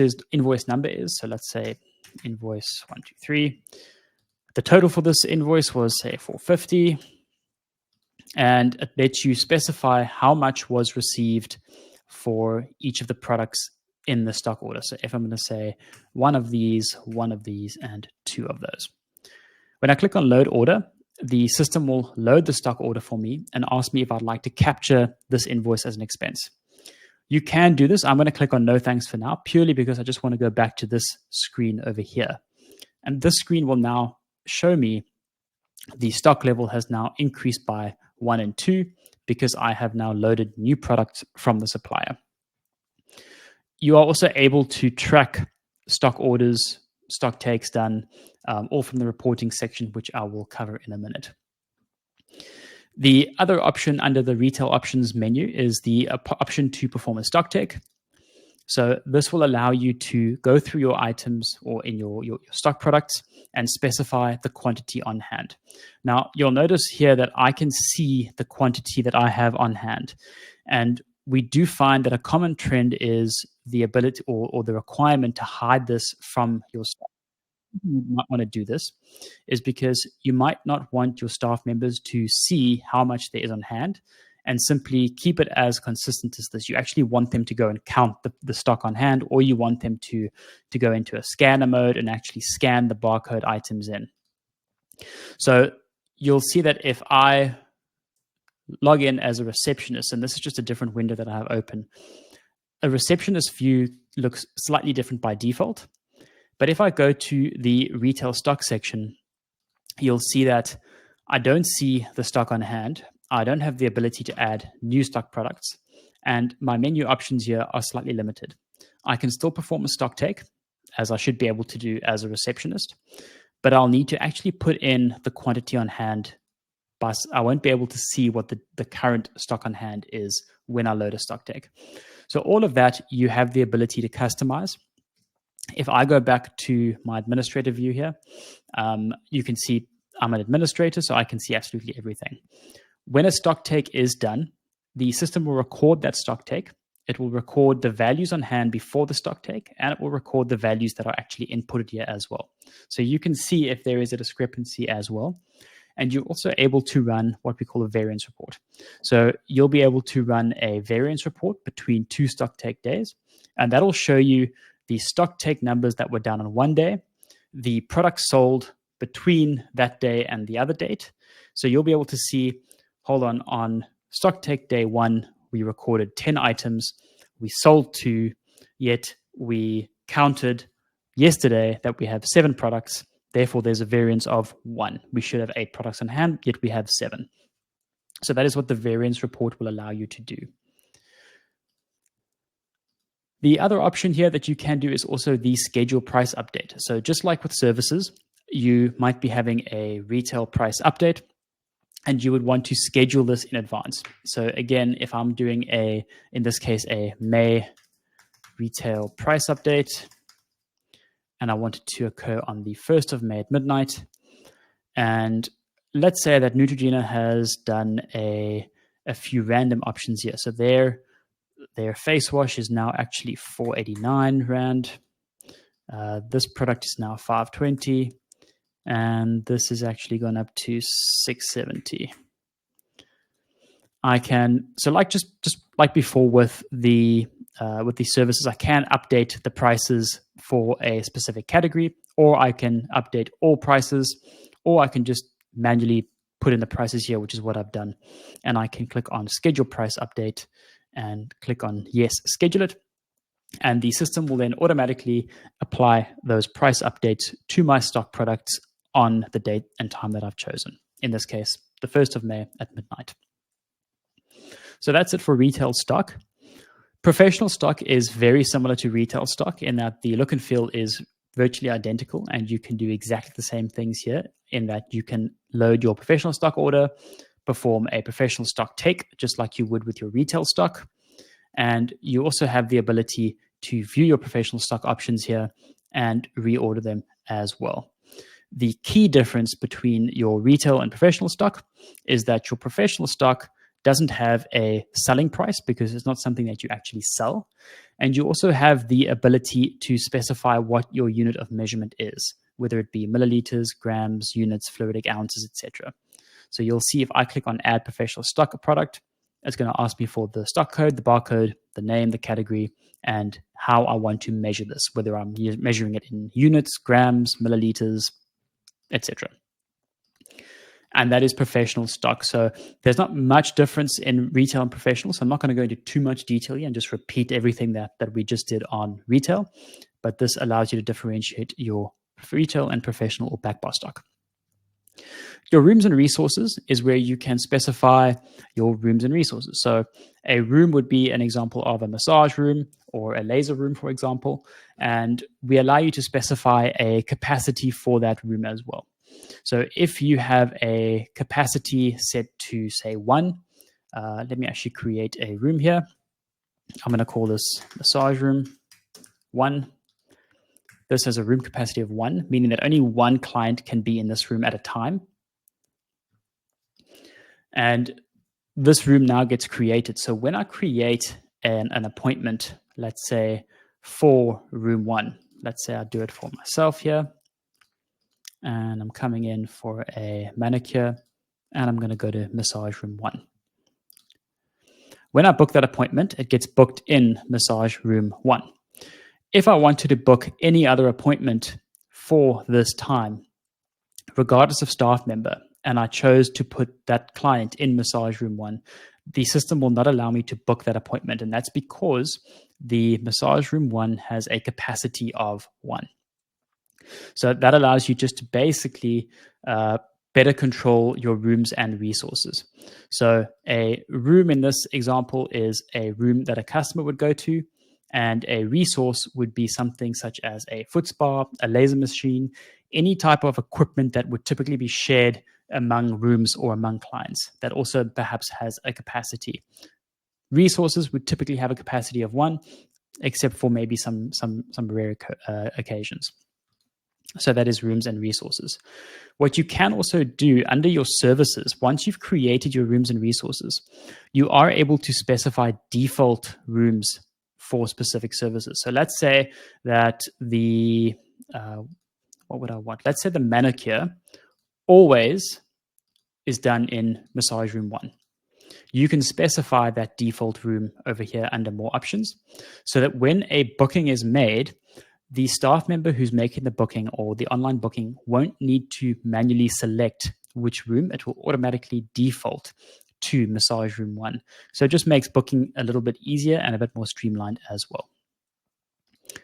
number is. So let's say invoice 123. The total for this invoice was say 450, and it lets you specify how much was received for each of the products in the stock order. So if I'm going to say one of these, and 2 of those. When I click on load order, the system will load the stock order for me and ask me if I'd like to capture this invoice as an expense. You can do this. I'm going to click on no thanks for now, purely because I just want to go back to this screen over here. And this screen will now show me the stock level has now increased by 1 and 2 because I have now loaded new products from the supplier. You are also able to track stock orders, stock takes done, all from the reporting section, which I will cover in a minute. The other option under the retail options menu is the option to perform a stock take. So this will allow you to go through your items or in your stock products and specify the quantity on hand. Now, you'll notice here that I can see the quantity that I have on hand. And we do find that a common trend is the ability or the requirement to hide this from your stock. You might want to do this is because you might not want your staff members to see how much there is on hand and simply keep it as consistent as this. You actually want them to go and count the stock on hand, or you want them to go into a scanner mode and actually scan the barcode items in. So you'll see that if I log in as a receptionist, and this is just a different window that I have open, a receptionist view looks slightly different by default. But if I go to the retail stock section, you'll see that I don't see the stock on hand. I don't have the ability to add new stock products. And my menu options here are slightly limited. I can still perform a stock take, as I should be able to do as a receptionist, but I'll need to actually put in the quantity on hand. But I won't be able to see what the current stock on hand is when I load a stock take. So all of that, you have the ability to customize. If I go back to my administrator view here, you can see I'm an administrator, so I can see absolutely everything. When a stock take is done, the system will record that stock take. It will record the values on hand before the stock take, and it will record the values that are actually inputted here as well. So you can see if there is a discrepancy as well. And you're also able to run what we call a variance report. So you'll be able to run a variance report between 2 stock take days, and that'll show you the stock take numbers that were done on one day, the products sold between that day and the other date. So you'll be able to see, hold on stock take day 1, we recorded 10 items, we sold 2, yet we counted yesterday that we have 7 products. Therefore, there's a variance of 1. We should have 8 products on hand, yet we have 7. So that is what the variance report will allow you to do. The other option here that you can do is also the schedule price update. So just like with services, you might be having a retail price update, and you would want to schedule this in advance. So again, if I'm doing in this case, a May retail price update, and I want it to occur on the 1st of May at midnight. And let's say that Neutrogena has done a few random options here. So their face wash is now actually 489 Rand. This product is now 520. And this is actually gone up to 670. I can, so like just like before with the services, I can update the prices for a specific category, or I can update all prices, or I can just manually put in the prices here, which is what I've done. And I can click on schedule price update and click on yes, schedule it. And the system will then automatically apply those price updates to my stock products on the date and time that I've chosen. In this case, the 1st of May at midnight. So that's it for retail stock. Professional stock is very similar to retail stock in that the look and feel is virtually identical, and you can do exactly the same things here in that you can load your professional stock order, perform a professional stock take, just like you would with your retail stock. And you also have the ability to view your professional stock options here and reorder them as well. The key difference between your retail and professional stock is that your professional stock doesn't have a selling price because it's not something that you actually sell. And you also have the ability to specify what your unit of measurement is, whether it be milliliters, grams, units, fluidic ounces, etc. So you'll see if I click on add professional stock product, it's going to ask me for the stock code, the barcode, the name, the category, and how I want to measure this, whether I'm measuring it in units, grams, milliliters, etc. And that is professional stock. So there's not much difference in retail and professional. So I'm not going to go into too much detail here and just repeat everything that we just did on retail. But this allows you to differentiate your retail and professional or back bar stock. Your rooms and resources is where you can specify your rooms and resources. So a room would be an example of a massage room or a laser room, for example. And we allow you to specify a capacity for that room as well. So if you have a capacity set to say 1, let me actually create a room here. I'm going to call this massage room 1. This has a room capacity of 1, meaning that only 1 client can be in this room at a time. And this room now gets created. So when I create an appointment, let's say for room 1, let's say I do it for myself here. And I'm coming in for a manicure, and I'm going to go to massage room 1. When I book that appointment, it gets booked in massage room 1. If I wanted to book any other appointment for this time, regardless of staff member, and I chose to put that client in massage room 1, the system will not allow me to book that appointment. And that's because the massage room 1 has a capacity of 1. So that allows you just to basically better control your rooms and resources. So a room in this example is a room that a customer would go to, and a resource would be something such as a foot spa, a laser machine, any type of equipment that would typically be shared among rooms or among clients that also perhaps has a capacity. Resources would typically have a capacity of 1, except for maybe some rare occasions. So that is rooms and resources. What you can also do under your services, once you've created your rooms and resources, you are able to specify default rooms for specific services. So let's say that what would I want? Let's say the manicure always is done in massage room 1. You can specify that default room over here under more options, so that when a booking is made, the staff member who's making the booking or the online booking won't need to manually select which room. It will automatically default to massage room 1. So it just makes booking a little bit easier and a bit more streamlined as well.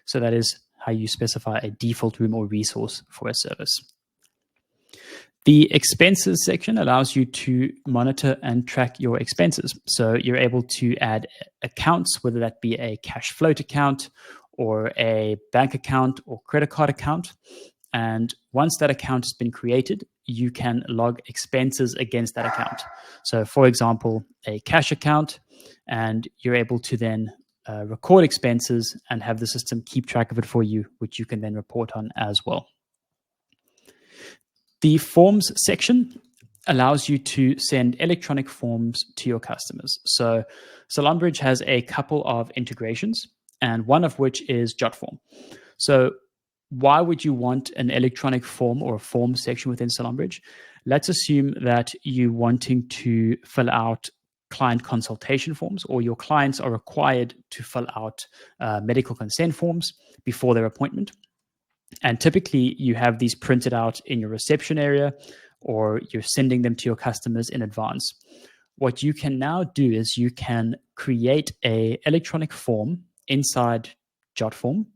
So that is how you specify a default room or resource for a service. The expenses section allows you to monitor and track your expenses. So you're able to add accounts, whether that be a cash float account or a bank account or credit card account. And once that account has been created, you can log expenses against that account. So for example, a cash account, and you're able to then record expenses and have the system keep track of it for you, which you can then report on as well. The forms section allows you to send electronic forms to your customers. So SalonBridge has a couple of integrations, and one of which is JotForm. So why would you want an electronic form or a form section within SalonBridge? Let's assume that you're wanting to fill out client consultation forms, or your clients are required to fill out medical consent forms before their appointment. And typically you have these printed out in your reception area, or you're sending them to your customers in advance. What you can now do is you can create an electronic form inside JotForm,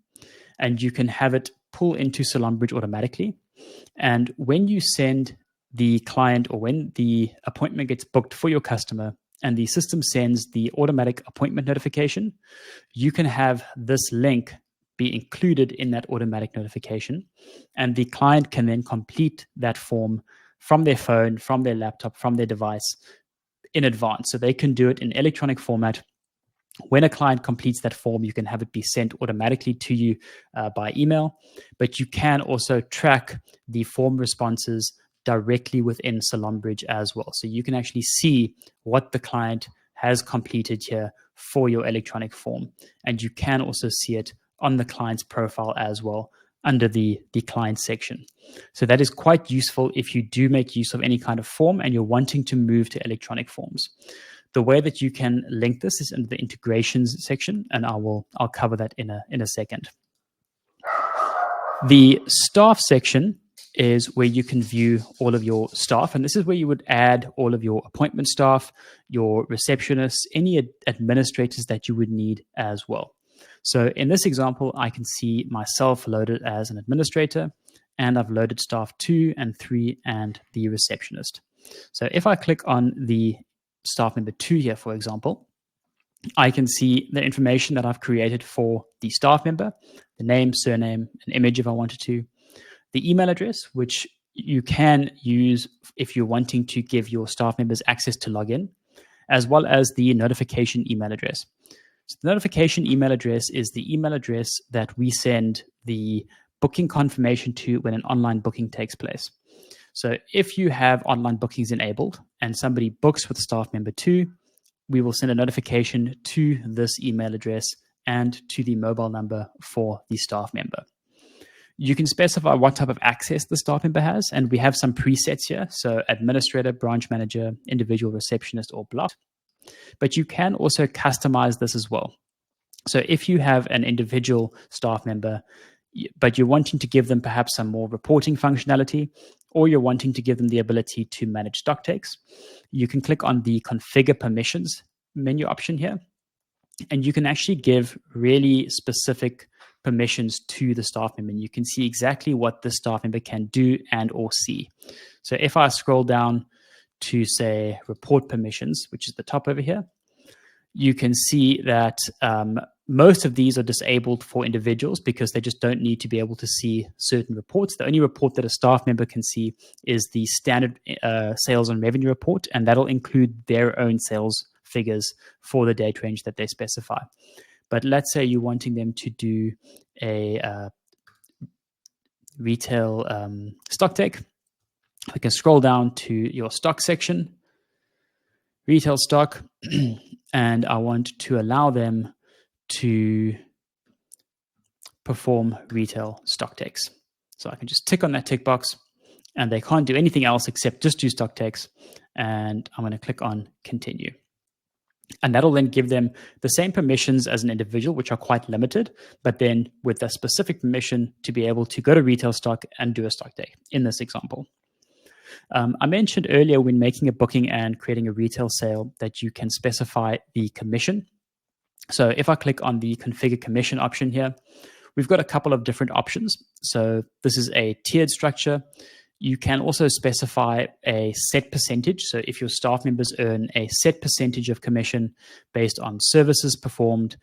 and you can have it pull into SalonBridge automatically. And when you send the client, or when the appointment gets booked for your customer and the system sends the automatic appointment notification, you can have this link be included in that automatic notification. And the client can then complete that form from their phone, from their laptop, from their device in advance. So they can do it in electronic format. When a client completes that form, you can have it be sent automatically to you by email, but you can also track the form responses directly within SalonBridge as well. So you can actually see what the client has completed here for your electronic form. And you can also see it on the client's profile as well under the client section. So that is quite useful if you do make use of any kind of form and you're wanting to move to electronic forms. The way that you can link this is in the integrations section, and I'll cover that in a second. The staff section is where you can view all of your staff, and this is where you would add all of your appointment staff, your receptionists, any administrators that you would need as well. So in this example, I can see myself loaded as an administrator, and I've loaded staff 2 and 3 and the receptionist. So if I click on the staff member 2 here, for example, I can see the information that I've created for the staff member, the name, surname, an image if I wanted to, the email address, which you can use if you're wanting to give your staff members access to log in, as well as the notification email address. So the notification email address is the email address that we send the booking confirmation to when an online booking takes place. So if you have online bookings enabled and somebody books with staff member 2, we will send a notification to this email address and to the mobile number for the staff member. You can specify what type of access the staff member has, and we have some presets here. So administrator, branch manager, individual receptionist, or block. But you can also customize this as well. So if you have an individual staff member, but you're wanting to give them perhaps some more reporting functionality, or you're wanting to give them the ability to manage stock takes, you can click on the Configure Permissions menu option here, and you can actually give really specific permissions to the staff member. And you can see exactly what the staff member can do and or see. So if I scroll down to, say, report permissions, which is the top over here, you can see that most of these are disabled for individuals because they just don't need to be able to see certain reports. The only report that a staff member can see is the standard sales and revenue report, and that'll include their own sales figures for the date range that they specify. But let's say you're wanting them to do a retail stock take. We can scroll down to your stock section, retail stock, and I want to allow them to perform retail stock takes. So I can just tick on that tick box, and they can't do anything else except just do stock takes. And I'm going to click on continue. And that'll then give them the same permissions as an individual, which are quite limited, but then with a specific permission to be able to go to retail stock and do a stock take in this example. I mentioned earlier when making a booking and creating a retail sale that you can specify the commission. So if I click on the Configure Commission option here, we've got a couple of different options. So this is a tiered structure. You can also specify a set percentage. So if your staff members earn a set percentage of commission based on services performed,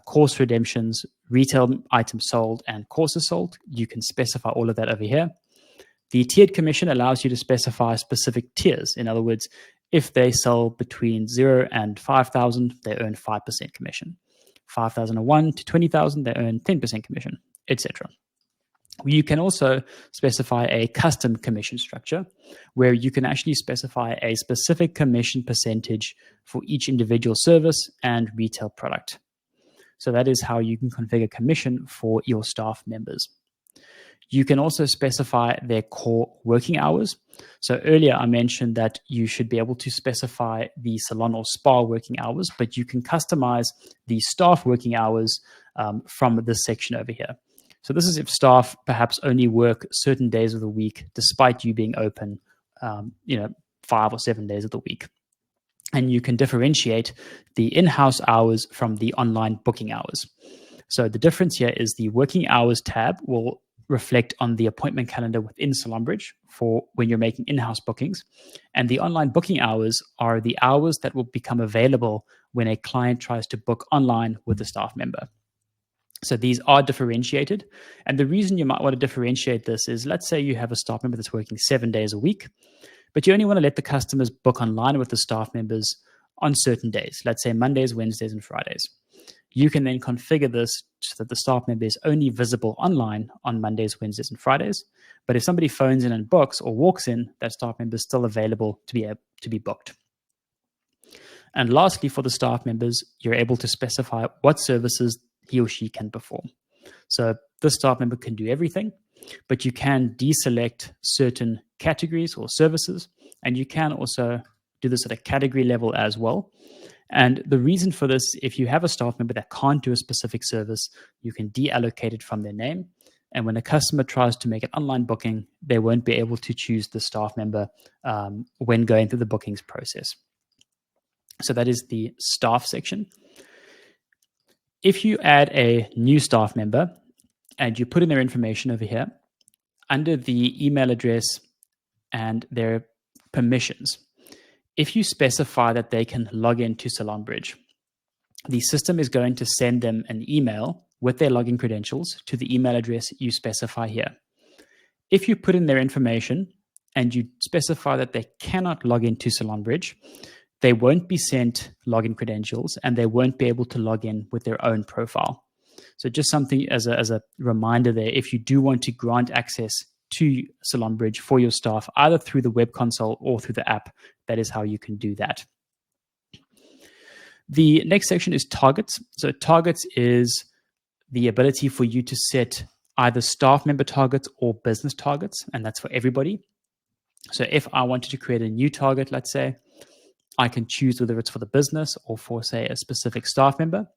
course redemptions, retail items sold, and courses sold, you can specify all of that over here. The tiered commission allows you to specify specific tiers. In other words, if they sell between 0 and 5,000, they earn 5% commission. 5,001 to 20,000, they earn 10% commission, etc. You can also specify a custom commission structure where you can actually specify a specific commission percentage for each individual service and retail product. So that is how you can configure commission for your staff members. You can also specify their core working hours. So earlier I mentioned that you should be able to specify the salon or spa working hours, but you can customize the staff working hours from this section over here. So this is if staff perhaps only work certain days of the week, despite you being open, 5 or 7 days of the week. And you can differentiate the in-house hours from the online booking hours. So the difference here is the working hours tab will reflect on the appointment calendar within SalonBridge for when you're making in-house bookings. And the online booking hours are the hours that will become available when a client tries to book online with a staff member. So these are differentiated. And the reason you might want to differentiate this is, let's say you have a staff member that's working 7 days a week, but you only want to let the customers book online with the staff members on certain days, let's say Mondays, Wednesdays, and Fridays. You can then configure this so that the staff member is only visible online on Mondays, Wednesdays, and Fridays. But if somebody phones in and books or walks in, that staff member is still available to be booked. And lastly, for the staff members, you're able to specify what services he or she can perform. So this staff member can do everything, but you can deselect certain categories or services, and you can also do this at a category level as well. And the reason for this, if you have a staff member that can't do a specific service, you can deallocate it from their name. And when a customer tries to make an online booking, they won't be able to choose the staff member when going through the bookings process. So that is the staff section. If you add a new staff member and you put in their information over here, under the email address and their permissions, if you specify that they can log into SalonBridge, the system is going to send them an email with their login credentials to the email address you specify here. If you put in their information and you specify that they cannot log into SalonBridge, they won't be sent login credentials and they won't be able to log in with their own profile. So just something as a reminder there, if you do want to grant access to SalonBridge for your staff, either through the web console or through the app, that is how you can do that. The next section is targets. So targets is the ability for you to set either staff member targets or business targets, and that's for everybody. So if I wanted to create a new target, let's say, I can choose whether it's for the business or for, say, a specific staff member.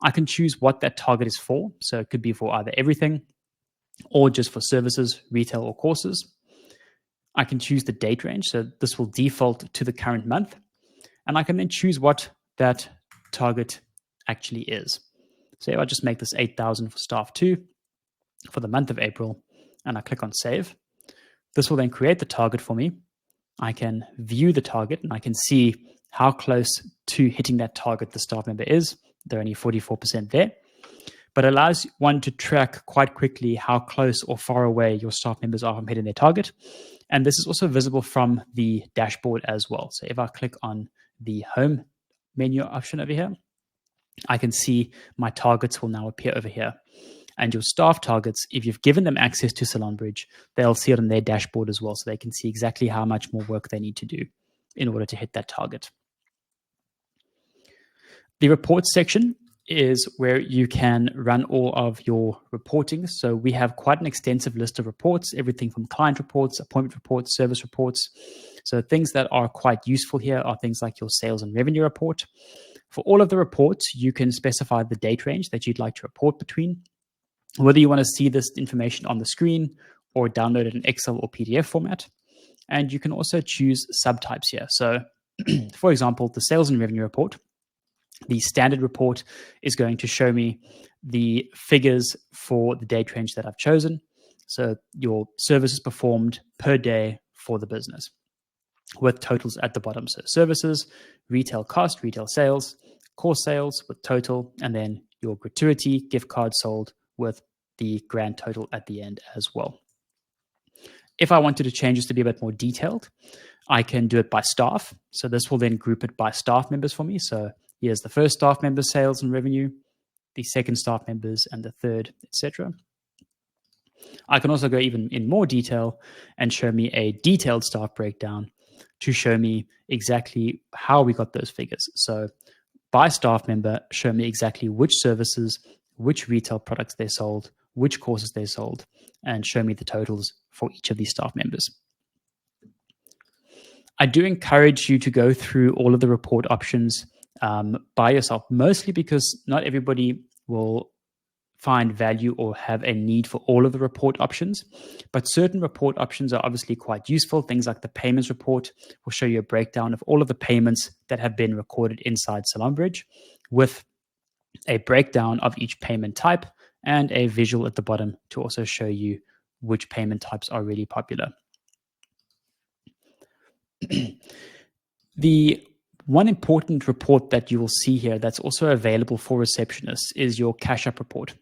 I can choose what that target is for. So it could be for either everything or just for services, retail, or courses. I can choose the date range. So this will default to the current month. And I can then choose what that target actually is. So if I just make this 8,000 for staff 2 for the month of April, and I click on save, this will then create the target for me. I can view the target and I can see how close to hitting that target the staff member is. They're only 44% there, but it allows one to track quite quickly how close or far away your staff members are from hitting their target. And this is also visible from the dashboard as well. So if I click on the home menu option over here, I can see my targets will now appear over here. And your staff targets, if you've given them access to SalonBridge, they'll see it on their dashboard as well. So they can see exactly how much more work they need to do in order to hit that target. The reports section is where you can run all of your reporting. So we have quite an extensive list of reports, everything from client reports, appointment reports, service reports. So things that are quite useful here are things like your sales and revenue report. For all of the reports, you can specify the date range that you'd like to report between, whether you want to see this information on the screen or download it in Excel or PDF format. And you can also choose subtypes here. So for example, the sales and revenue report, the standard report is going to show me the figures for the date range that I've chosen. So your services performed per day for the business with totals at the bottom. So services, retail cost, retail sales, core sales with total, and then your gratuity, gift card sold with the grand total at the end as well. If I wanted to change this to be a bit more detailed, I can do it by staff. So this will then group it by staff members for me. So here's the first staff member's sales and revenue, the second staff members, and the third, etc. I can also go even in more detail and show me a detailed staff breakdown to show me exactly how we got those figures. So by staff member, show me exactly which services, which retail products they sold, which courses they sold, and show me the totals for each of these staff members. I do encourage you to go through all of the report options by yourself, mostly because not everybody will find value or have a need for all of the report options, but certain report options are obviously quite useful. Things like the payments report will show you a breakdown of all of the payments that have been recorded inside SalonBridge with a breakdown of each payment type and a visual at the bottom to also show you which payment types are really popular. The one important report that you will see here that's also available for receptionists is your cash up report.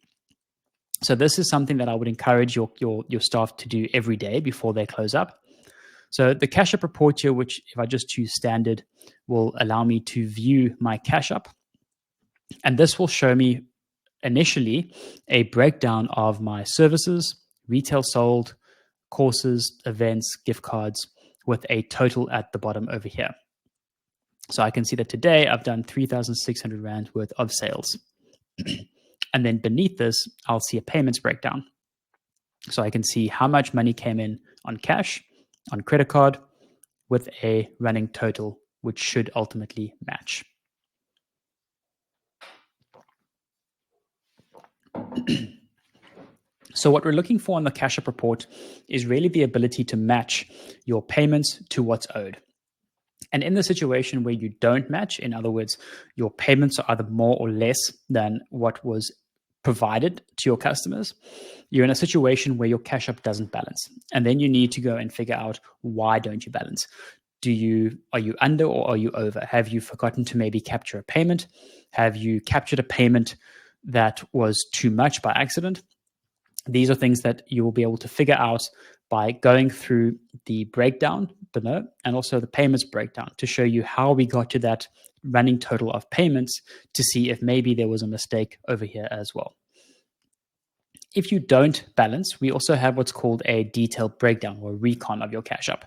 So this is something that I would encourage your staff to do every day before they close up. So the cash up report here, which if I just choose standard, will allow me to view my cash up. And this will show me initially a breakdown of my services, retail sold, courses, events, gift cards, with a total at the bottom over here. So I can see that today I've done 3,600 Rand worth of sales. And then beneath this, I'll see a payments breakdown. So I can see how much money came in on cash, on credit card, with a running total, which should ultimately match. So what we're looking for on the cash up report is really the ability to match your payments to what's owed. And in the situation where you don't match, in other words, your payments are either more or less than what was provided to your customers, you're in a situation where your cash up doesn't balance. And then you need to go and figure out, why don't you balance? Are you under or are you over? Have you forgotten to maybe capture a payment? Have you captured a payment that was too much by accident? These are things that you will be able to figure out by going through the breakdown below and also the payments breakdown to show you how we got to that running total of payments to see if maybe there was a mistake over here as well. If you don't balance, we also have what's called a detailed breakdown or recon of your cash up.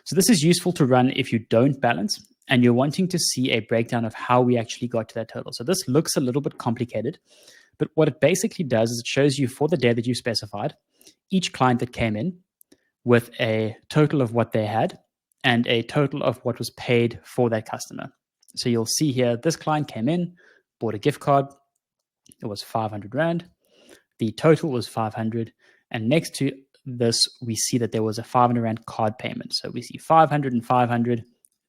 So this is useful to run if you don't balance and you're wanting to see a breakdown of how we actually got to that total. So this looks a little bit complicated, but what it basically does is it shows you for the day that you specified, each client that came in with a total of what they had and a total of what was paid for that customer. So you'll see here, this client came in, bought a gift card. It was 500 Rand. The total was 500. And next to this, we see that there was a 500 Rand card payment. So we see 500 and 500,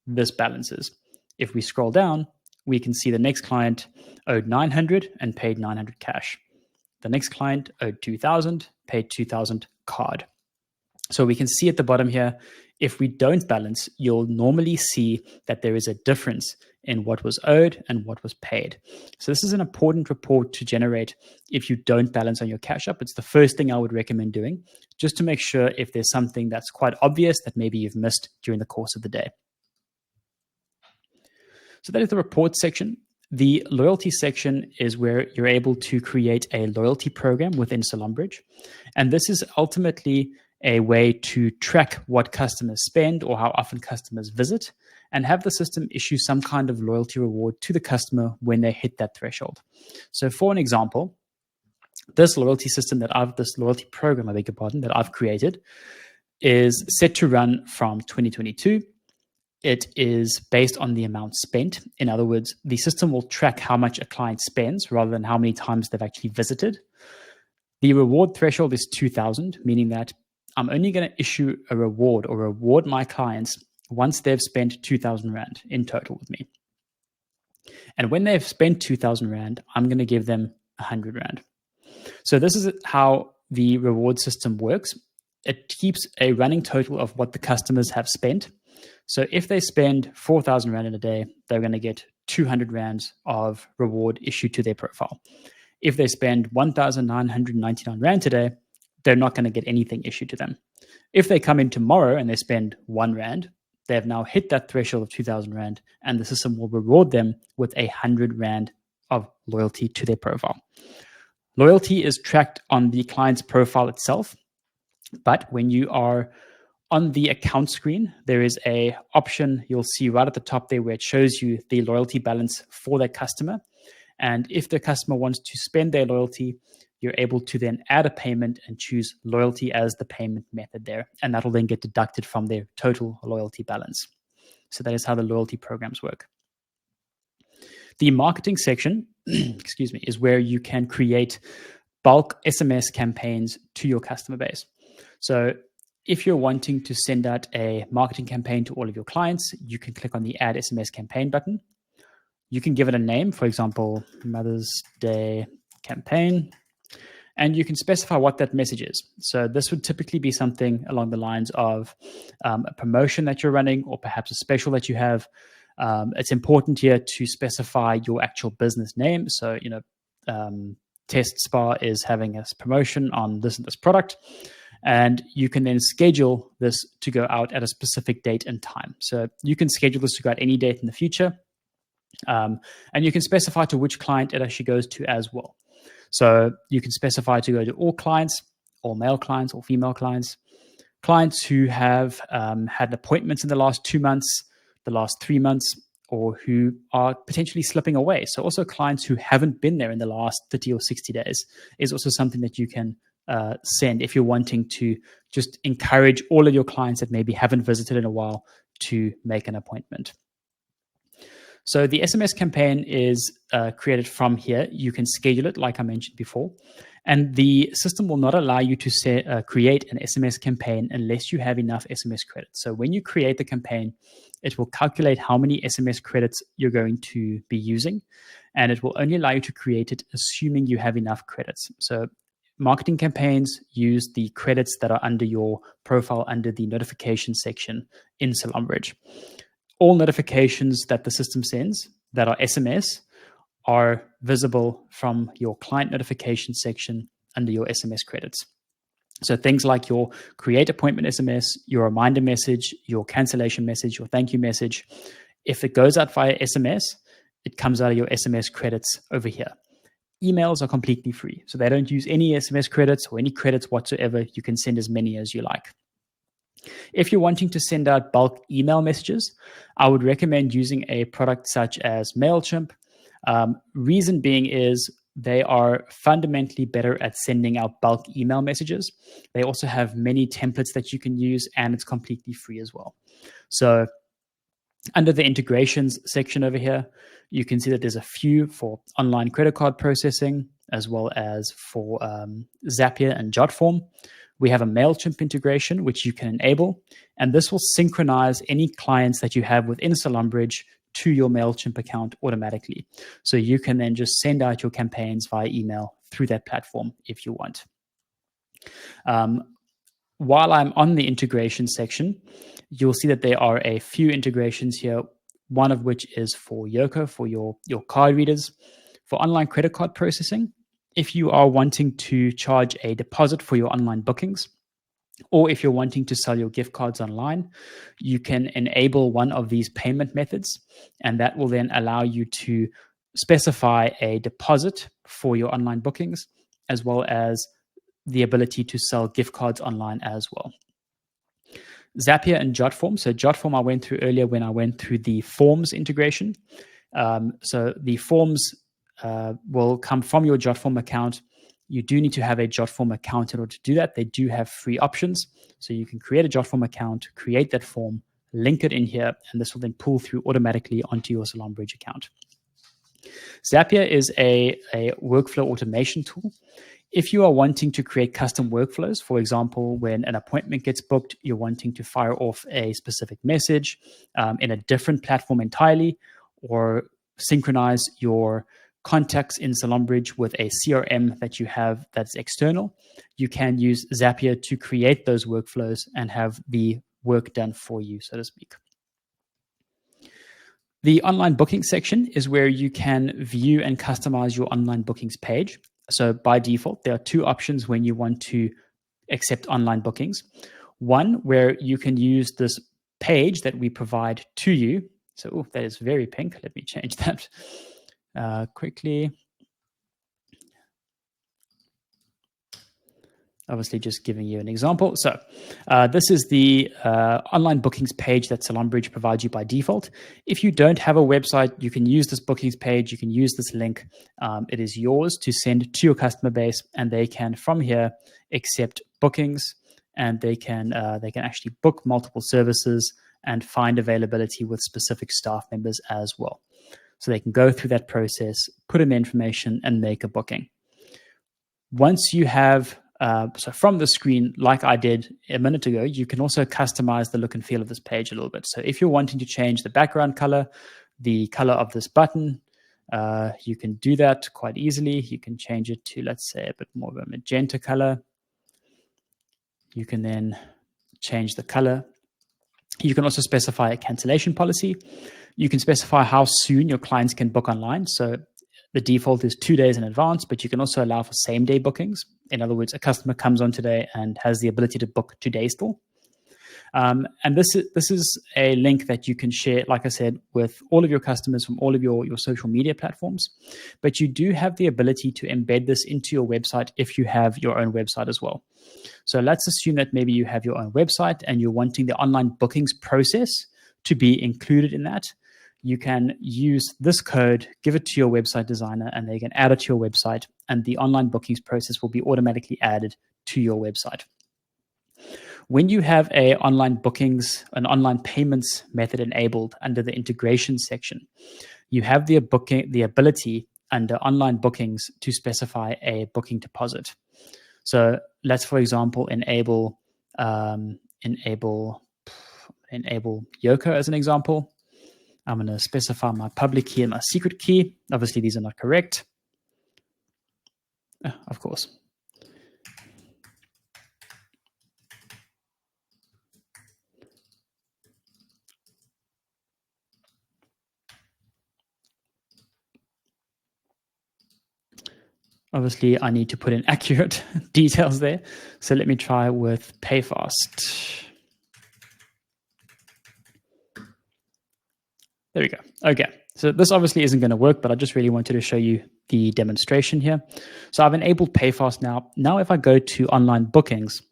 this balances. If we scroll down, we can see the next client owed 900 and paid 900 cash. The next client owed 2,000, paid 2,000 card. So we can see at the bottom here, if we don't balance, you'll normally see that there is a difference in what was owed and what was paid. So this is an important report to generate if you don't balance on your cash up. It's the first thing I would recommend doing, just to make sure if there's something that's quite obvious that maybe you've missed during the course of the day. So that is the report section. The loyalty section is where you're able to create a loyalty program within SalonBridge. And this is ultimately a way to track what customers spend or how often customers visit, and have the system issue some kind of loyalty reward to the customer when they hit that threshold. So for an example, this loyalty program, that I've created is set to run from 2022. It is based on the amount spent. In other words, the system will track how much a client spends rather than how many times they've actually visited. The reward threshold is 2,000, meaning that I'm only going to issue a reward or reward my clients once they've spent 2,000 Rand in total with me. And when they've spent 2,000 Rand, I'm going to give them 100 Rand. So this is how the reward system works. It keeps a running total of what the customers have spent. So if they spend 4,000 Rand in a day, they're going to get 200 Rand of reward issued to their profile. If they spend 1,999 Rand today, they're not going to get anything issued to them. If they come in tomorrow and they spend 1 Rand, they have now hit that threshold of 2,000 Rand, and the system will reward them with 100 Rand of loyalty to their profile. Loyalty is tracked on the client's profile itself, but when you are on the account screen, there is an option you'll see right at the top there where it shows you the loyalty balance for that customer. And if the customer wants to spend their loyalty, you're able to then add a payment and choose loyalty as the payment method there. And that'll then get deducted from their total loyalty balance. So that is how the loyalty programs work. The marketing section, is where you can create bulk SMS campaigns to your customer base. So if you're wanting to send out a marketing campaign to all of your clients, you can click on the Add SMS Campaign button. You can give it a name, for example, Mother's Day Campaign, and you can specify what that message is. So this would typically be something along the lines of a promotion that you're running, or perhaps a special that you have. It's important here to specify your actual business name. So, Test Spa is having a promotion on this and this product. And you can then schedule this to go out at a specific date and time. So you can schedule this to go out any date in the future. And you can specify to which client it actually goes to as well. So you can specify to go to all clients, all male clients, or female clients, clients who have had appointments in the last 2 months, the last 3 months, or who are potentially slipping away. So also clients who haven't been there in the last 30 or 60 days is also something that you can send if you're wanting to just encourage all of your clients that maybe haven't visited in a while to make an appointment. So the SMS campaign is created from here. You can schedule it like I mentioned before, and the system will not allow you to create an SMS campaign unless you have enough SMS credits. So when you create the campaign, it will calculate how many SMS credits you're going to be using, and it will only allow you to create it assuming you have enough credits. So marketing campaigns use the credits that are under your profile under the notification section in SalonBridge. All notifications that the system sends that are SMS are visible from your client notification section under your SMS credits. So things like your create appointment SMS, your reminder message, your cancellation message, your thank you message, if it goes out via SMS, it comes out of your SMS credits over here. Emails are completely free, so they don't use any SMS credits or any credits whatsoever. You can send as many as you like. If you're wanting to send out bulk email messages, I would recommend using a product such as MailChimp. Reason being is they are fundamentally better at sending out bulk email messages. They also have many templates that you can use, and it's completely free as well. So under the integrations section over here, you can see that there's a few for online credit card processing, as well as for Zapier and Jotform, We have a MailChimp integration, which you can enable, and this will synchronize any clients that you have within SalonBridge to your MailChimp account automatically. So you can then just send out your campaigns via email through that platform if you want. While I'm on the integration section, you'll see that there are a few integrations here, one of which is for Yoko, for your card readers, for online credit card processing. If you are wanting to charge a deposit for your online bookings, or if you're wanting to sell your gift cards online, you can enable one of these payment methods, and that will then allow you to specify a deposit for your online bookings, as well as the ability to sell gift cards online as well. Zapier and Jotform. So Jotform I went through earlier when I went through the forms integration. So the forms will come from your Jotform account. You do need to have a Jotform account in order to do that. They do have free options. So you can create a Jotform account, create that form, link it in here, and this will then pull through automatically onto your SalonBridge account. Zapier is a workflow automation tool. If you are wanting to create custom workflows, for example, when an appointment gets booked, you're wanting to fire off a specific message in a different platform entirely, or synchronize your contacts in SalonBridge with a CRM that you have that's external, you can use Zapier to create those workflows and have the work done for you, so to speak. The online booking section is where you can view and customize your online bookings page. So by default, there are two options when you want to accept online bookings. One, where you can use this page that we provide to you. So that is very pink. Let me change that quickly. Obviously, just giving you an example. So this is the online bookings page that SalonBridge provides you by default. If you don't have a website, you can use this bookings page. You can use this link. It is yours to send to your customer base, and they can, from here, accept bookings, and they can actually book multiple services and find availability with specific staff members as well. So they can go through that process, put in the information, and make a booking. Once you have so from the screen, like I did a minute ago, you can also customize the look and feel of this page a little bit. So if you're wanting to change the background color, the color of this button, you can do that quite easily. You can change it to, let's say, a bit more of a magenta color. You can then change the color. You can also specify a cancellation policy. You can specify how soon your clients can book online. So the default is 2 days in advance, but you can also allow for same-day bookings. In other words, a customer comes on today and has the ability to book today still. And this is a link that you can share, like I said, with all of your customers from all of your social media platforms. But you do have the ability to embed this into your website if you have your own website as well. So let's assume that maybe you have your own website and you're wanting the online bookings process to be included in that. You can use this code, give it to your website designer, and they can add it to your website, and the online bookings process will be automatically added to your website. When you have an online payments method enabled under the integration section, you have the ability under online bookings to specify a booking deposit. So let's, for example, enable Yoko as an example. I'm going to specify my public key and my secret key. Obviously, these are not correct. Of course. Obviously, I need to put in accurate details there. So let me try with PayFast. There we go. Okay. So this obviously isn't going to work, but I just really wanted to show you the demonstration here. So I've enabled PayFast now. Now, if I go to online bookings,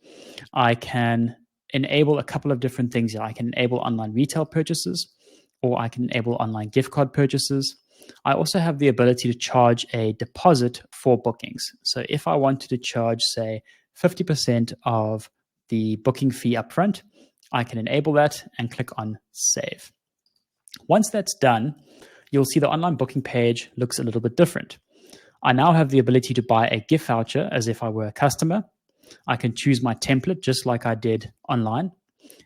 I can enable a couple of different things here. I can enable online retail purchases, or I can enable online gift card purchases. I also have the ability to charge a deposit for bookings. So if I wanted to charge, say, 50% of the booking fee upfront, I can enable that and click on Save. Once that's done, you'll see the online booking page looks a little bit different. I now have the ability to buy a gift voucher as if I were a customer. I can choose my template just like I did online,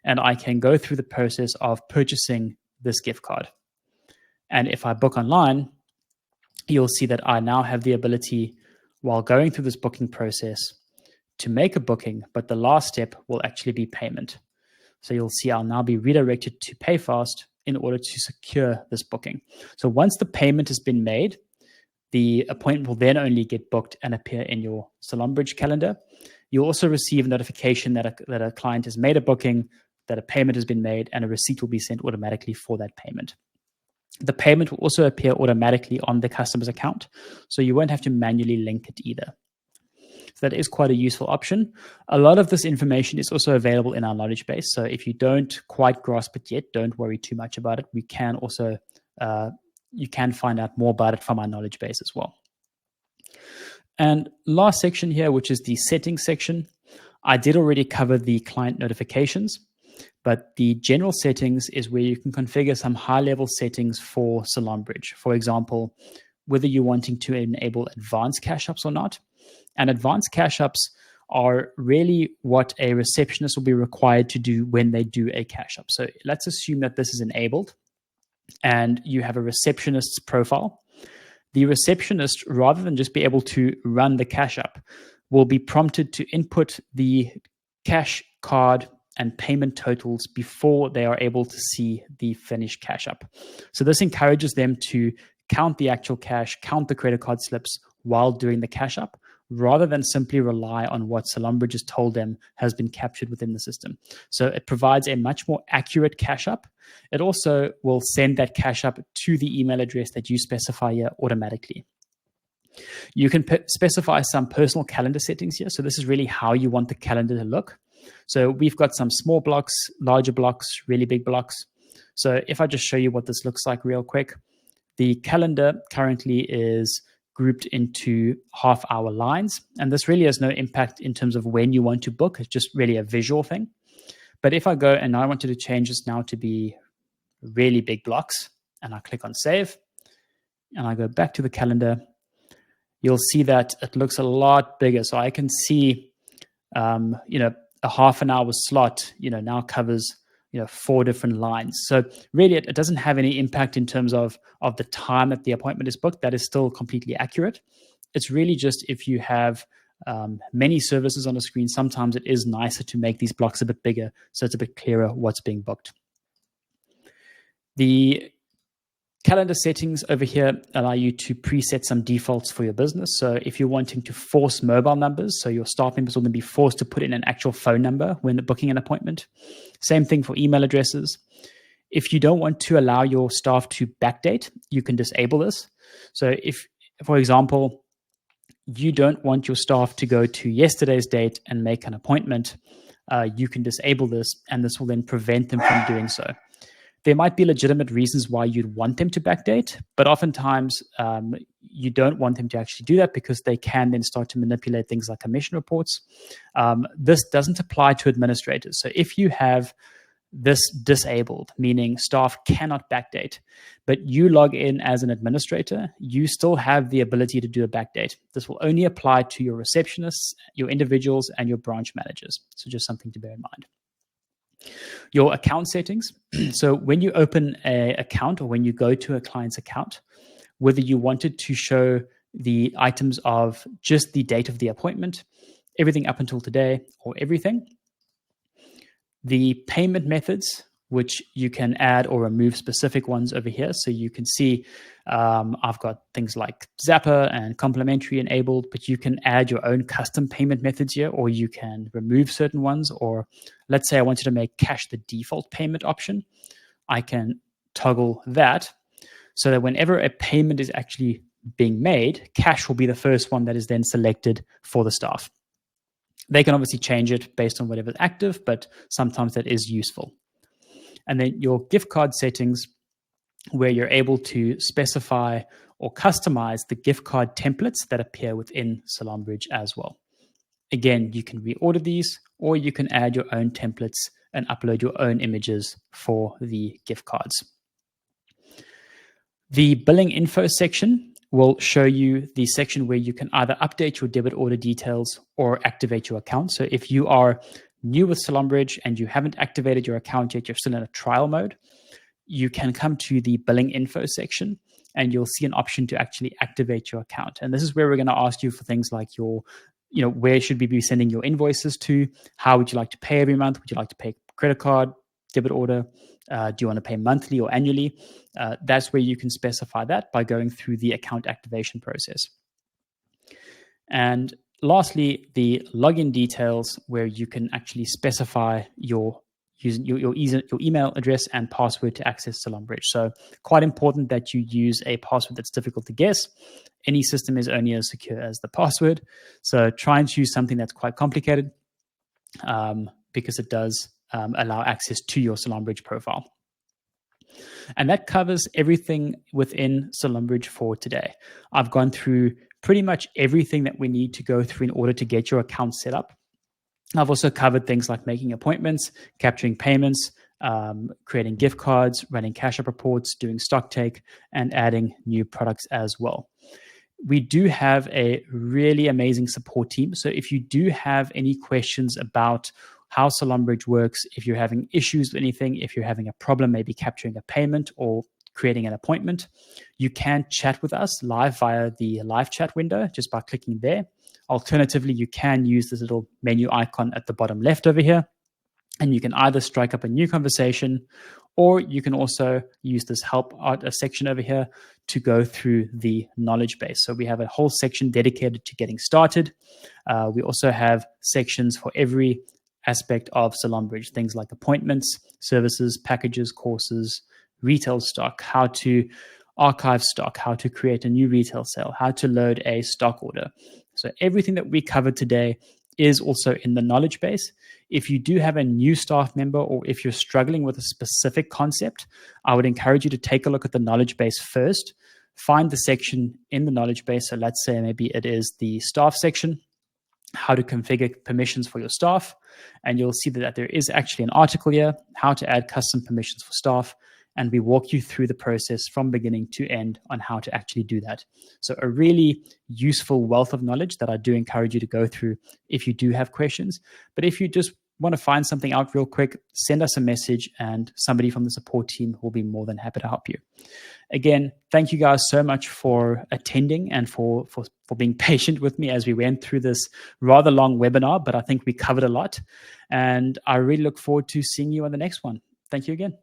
and I can go through the process of purchasing this gift card. And if I book online, you'll see that I now have the ability, while going through this booking process, to make a booking, but the last step will actually be payment. So you'll see I'll now be redirected to PayFast in order to secure this booking. So once the payment has been made, the appointment will then only get booked and appear in your SalonBridge calendar. You'll also receive a notification that a client has made a booking, that a payment has been made, and a receipt will be sent automatically for that payment. The payment will also appear automatically on the customer's account, so you won't have to manually link it either. So that is quite a useful option. A lot of this information is also available in our knowledge base. So if you don't quite grasp it yet, don't worry too much about it. We can also, you can find out more about it from our knowledge base as well. And last section here, which is the settings section. I did already cover the client notifications, but the general settings is where you can configure some high-level settings for SalonBridge. For example, whether you're wanting to enable advanced cash ups or not. And advanced cash ups are really what a receptionist will be required to do when they do a cash up. So let's assume that this is enabled and you have a receptionist's profile. The receptionist, rather than just be able to run the cash up, will be prompted to input the cash card and payment totals before they are able to see the finished cash up. So this encourages them to count the actual cash, count the credit card slips while doing the cash up, rather than simply rely on what SalonBridge has told them has been captured within the system. So it provides a much more accurate cash up. It also will send that cash up to the email address that you specify here automatically. You can specify some personal calendar settings here. So this is really how you want the calendar to look. So we've got some small blocks, larger blocks, really big blocks. So if I just show you what this looks like real quick, the calendar currently is grouped into half-hour lines. And this really has no impact in terms of when you want to book. It's just really a visual thing. But if I go and I wanted to change this now to be really big blocks, and I click on save, and I go back to the calendar, you'll see that it looks a lot bigger. So I can see, a half an hour slot, now covers, 4 different lines. So really, it doesn't have any impact in terms of the time that the appointment is booked. That is still completely accurate. It's really just if you have many services on the screen, sometimes it is nicer to make these blocks a bit bigger so it's a bit clearer what's being booked. The calendar settings over here allow you to preset some defaults for your business. So if you're wanting to force mobile numbers, so your staff members will then be forced to put in an actual phone number when they're booking an appointment. Same thing for email addresses. If you don't want to allow your staff to backdate, you can disable this. So if, for example, you don't want your staff to go to yesterday's date and make an appointment, you can disable this, and this will then prevent them from doing so. There might be legitimate reasons why you'd want them to backdate, but oftentimes you don't want them to actually do that because they can then start to manipulate things like commission reports. This doesn't apply to administrators. So if you have this disabled, meaning staff cannot backdate, but you log in as an administrator, you still have the ability to do a backdate. This will only apply to your receptionists, your individuals, and your branch managers. So just something to bear in mind. Your account settings. So when you open an account or when you go to a client's account, whether you wanted to show the items of just the date of the appointment, everything up until today, or everything, the payment methods, which you can add or remove specific ones over here. So you can see I've got things like Zapper and complimentary enabled, but you can add your own custom payment methods here, or you can remove certain ones. Or let's say I wanted to make cash the default payment option. I can toggle that so that whenever a payment is actually being made, cash will be the first one that is then selected for the staff. They can obviously change it based on whatever's active, but sometimes that is useful. And then your gift card settings, where you're able to specify or customize the gift card templates that appear within SalonBridge as well. Again, you can reorder these, or you can add your own templates and upload your own images for the gift cards. The billing info section, will show you the section where you can either update your debit order details or activate your account. So if you are new with SalonBridge and you haven't activated your account yet, you're still in a trial mode, you can come to the billing info section and you'll see an option to actually activate your account. And this is where we're going to ask you for things like where should we be sending your invoices to? How would you like to pay every month? Would you like to pay credit card, debit order? Do you want to pay monthly or annually? That's where you can specify that by going through the account activation process. And lastly, the login details, where you can actually specify your email address and password to access SalonBridge. So quite important that you use a password that's difficult to guess. Any system is only as secure as the password. So try and choose something that's quite complicated because it does allow access to your SalonBridge profile. And that covers everything within SalonBridge for today. I've gone through pretty much everything that we need to go through in order to get your account set up. I've also covered things like making appointments, capturing payments, creating gift cards, running cash up reports, doing stock take, and adding new products as well. We do have a really amazing support team. So if you do have any questions about how SalonBridge works, if you're having issues with anything, if you're having a problem maybe capturing a payment or creating an appointment, you can chat with us live via the live chat window just by clicking there. Alternatively, you can use this little menu icon at the bottom left over here, and you can either strike up a new conversation, or you can also use this help section over here to go through the knowledge base. So we have a whole section dedicated to getting started. We also have sections for every aspect of SalonBridge, things like appointments, services, packages, courses, retail stock, how to archive stock, how to create a new retail sale, how to load a stock order. So everything that we covered today is also in the knowledge base. If you do have a new staff member, or if you're struggling with a specific concept, I would encourage you to take a look at the knowledge base first. Find the section in the knowledge base. So let's say maybe it is the staff section, how to configure permissions for your staff. And you'll see that there is actually an article here, how to add custom permissions for staff. And we walk you through the process from beginning to end on how to actually do that. So a really useful wealth of knowledge that I do encourage you to go through if you do have questions. But if you just want to find something out real quick, send us a message and somebody from the support team will be more than happy to help you. Again, thank you guys so much for attending and for being patient with me as we went through this rather long webinar, but I think we covered a lot. And I really look forward to seeing you on the next one. Thank you again.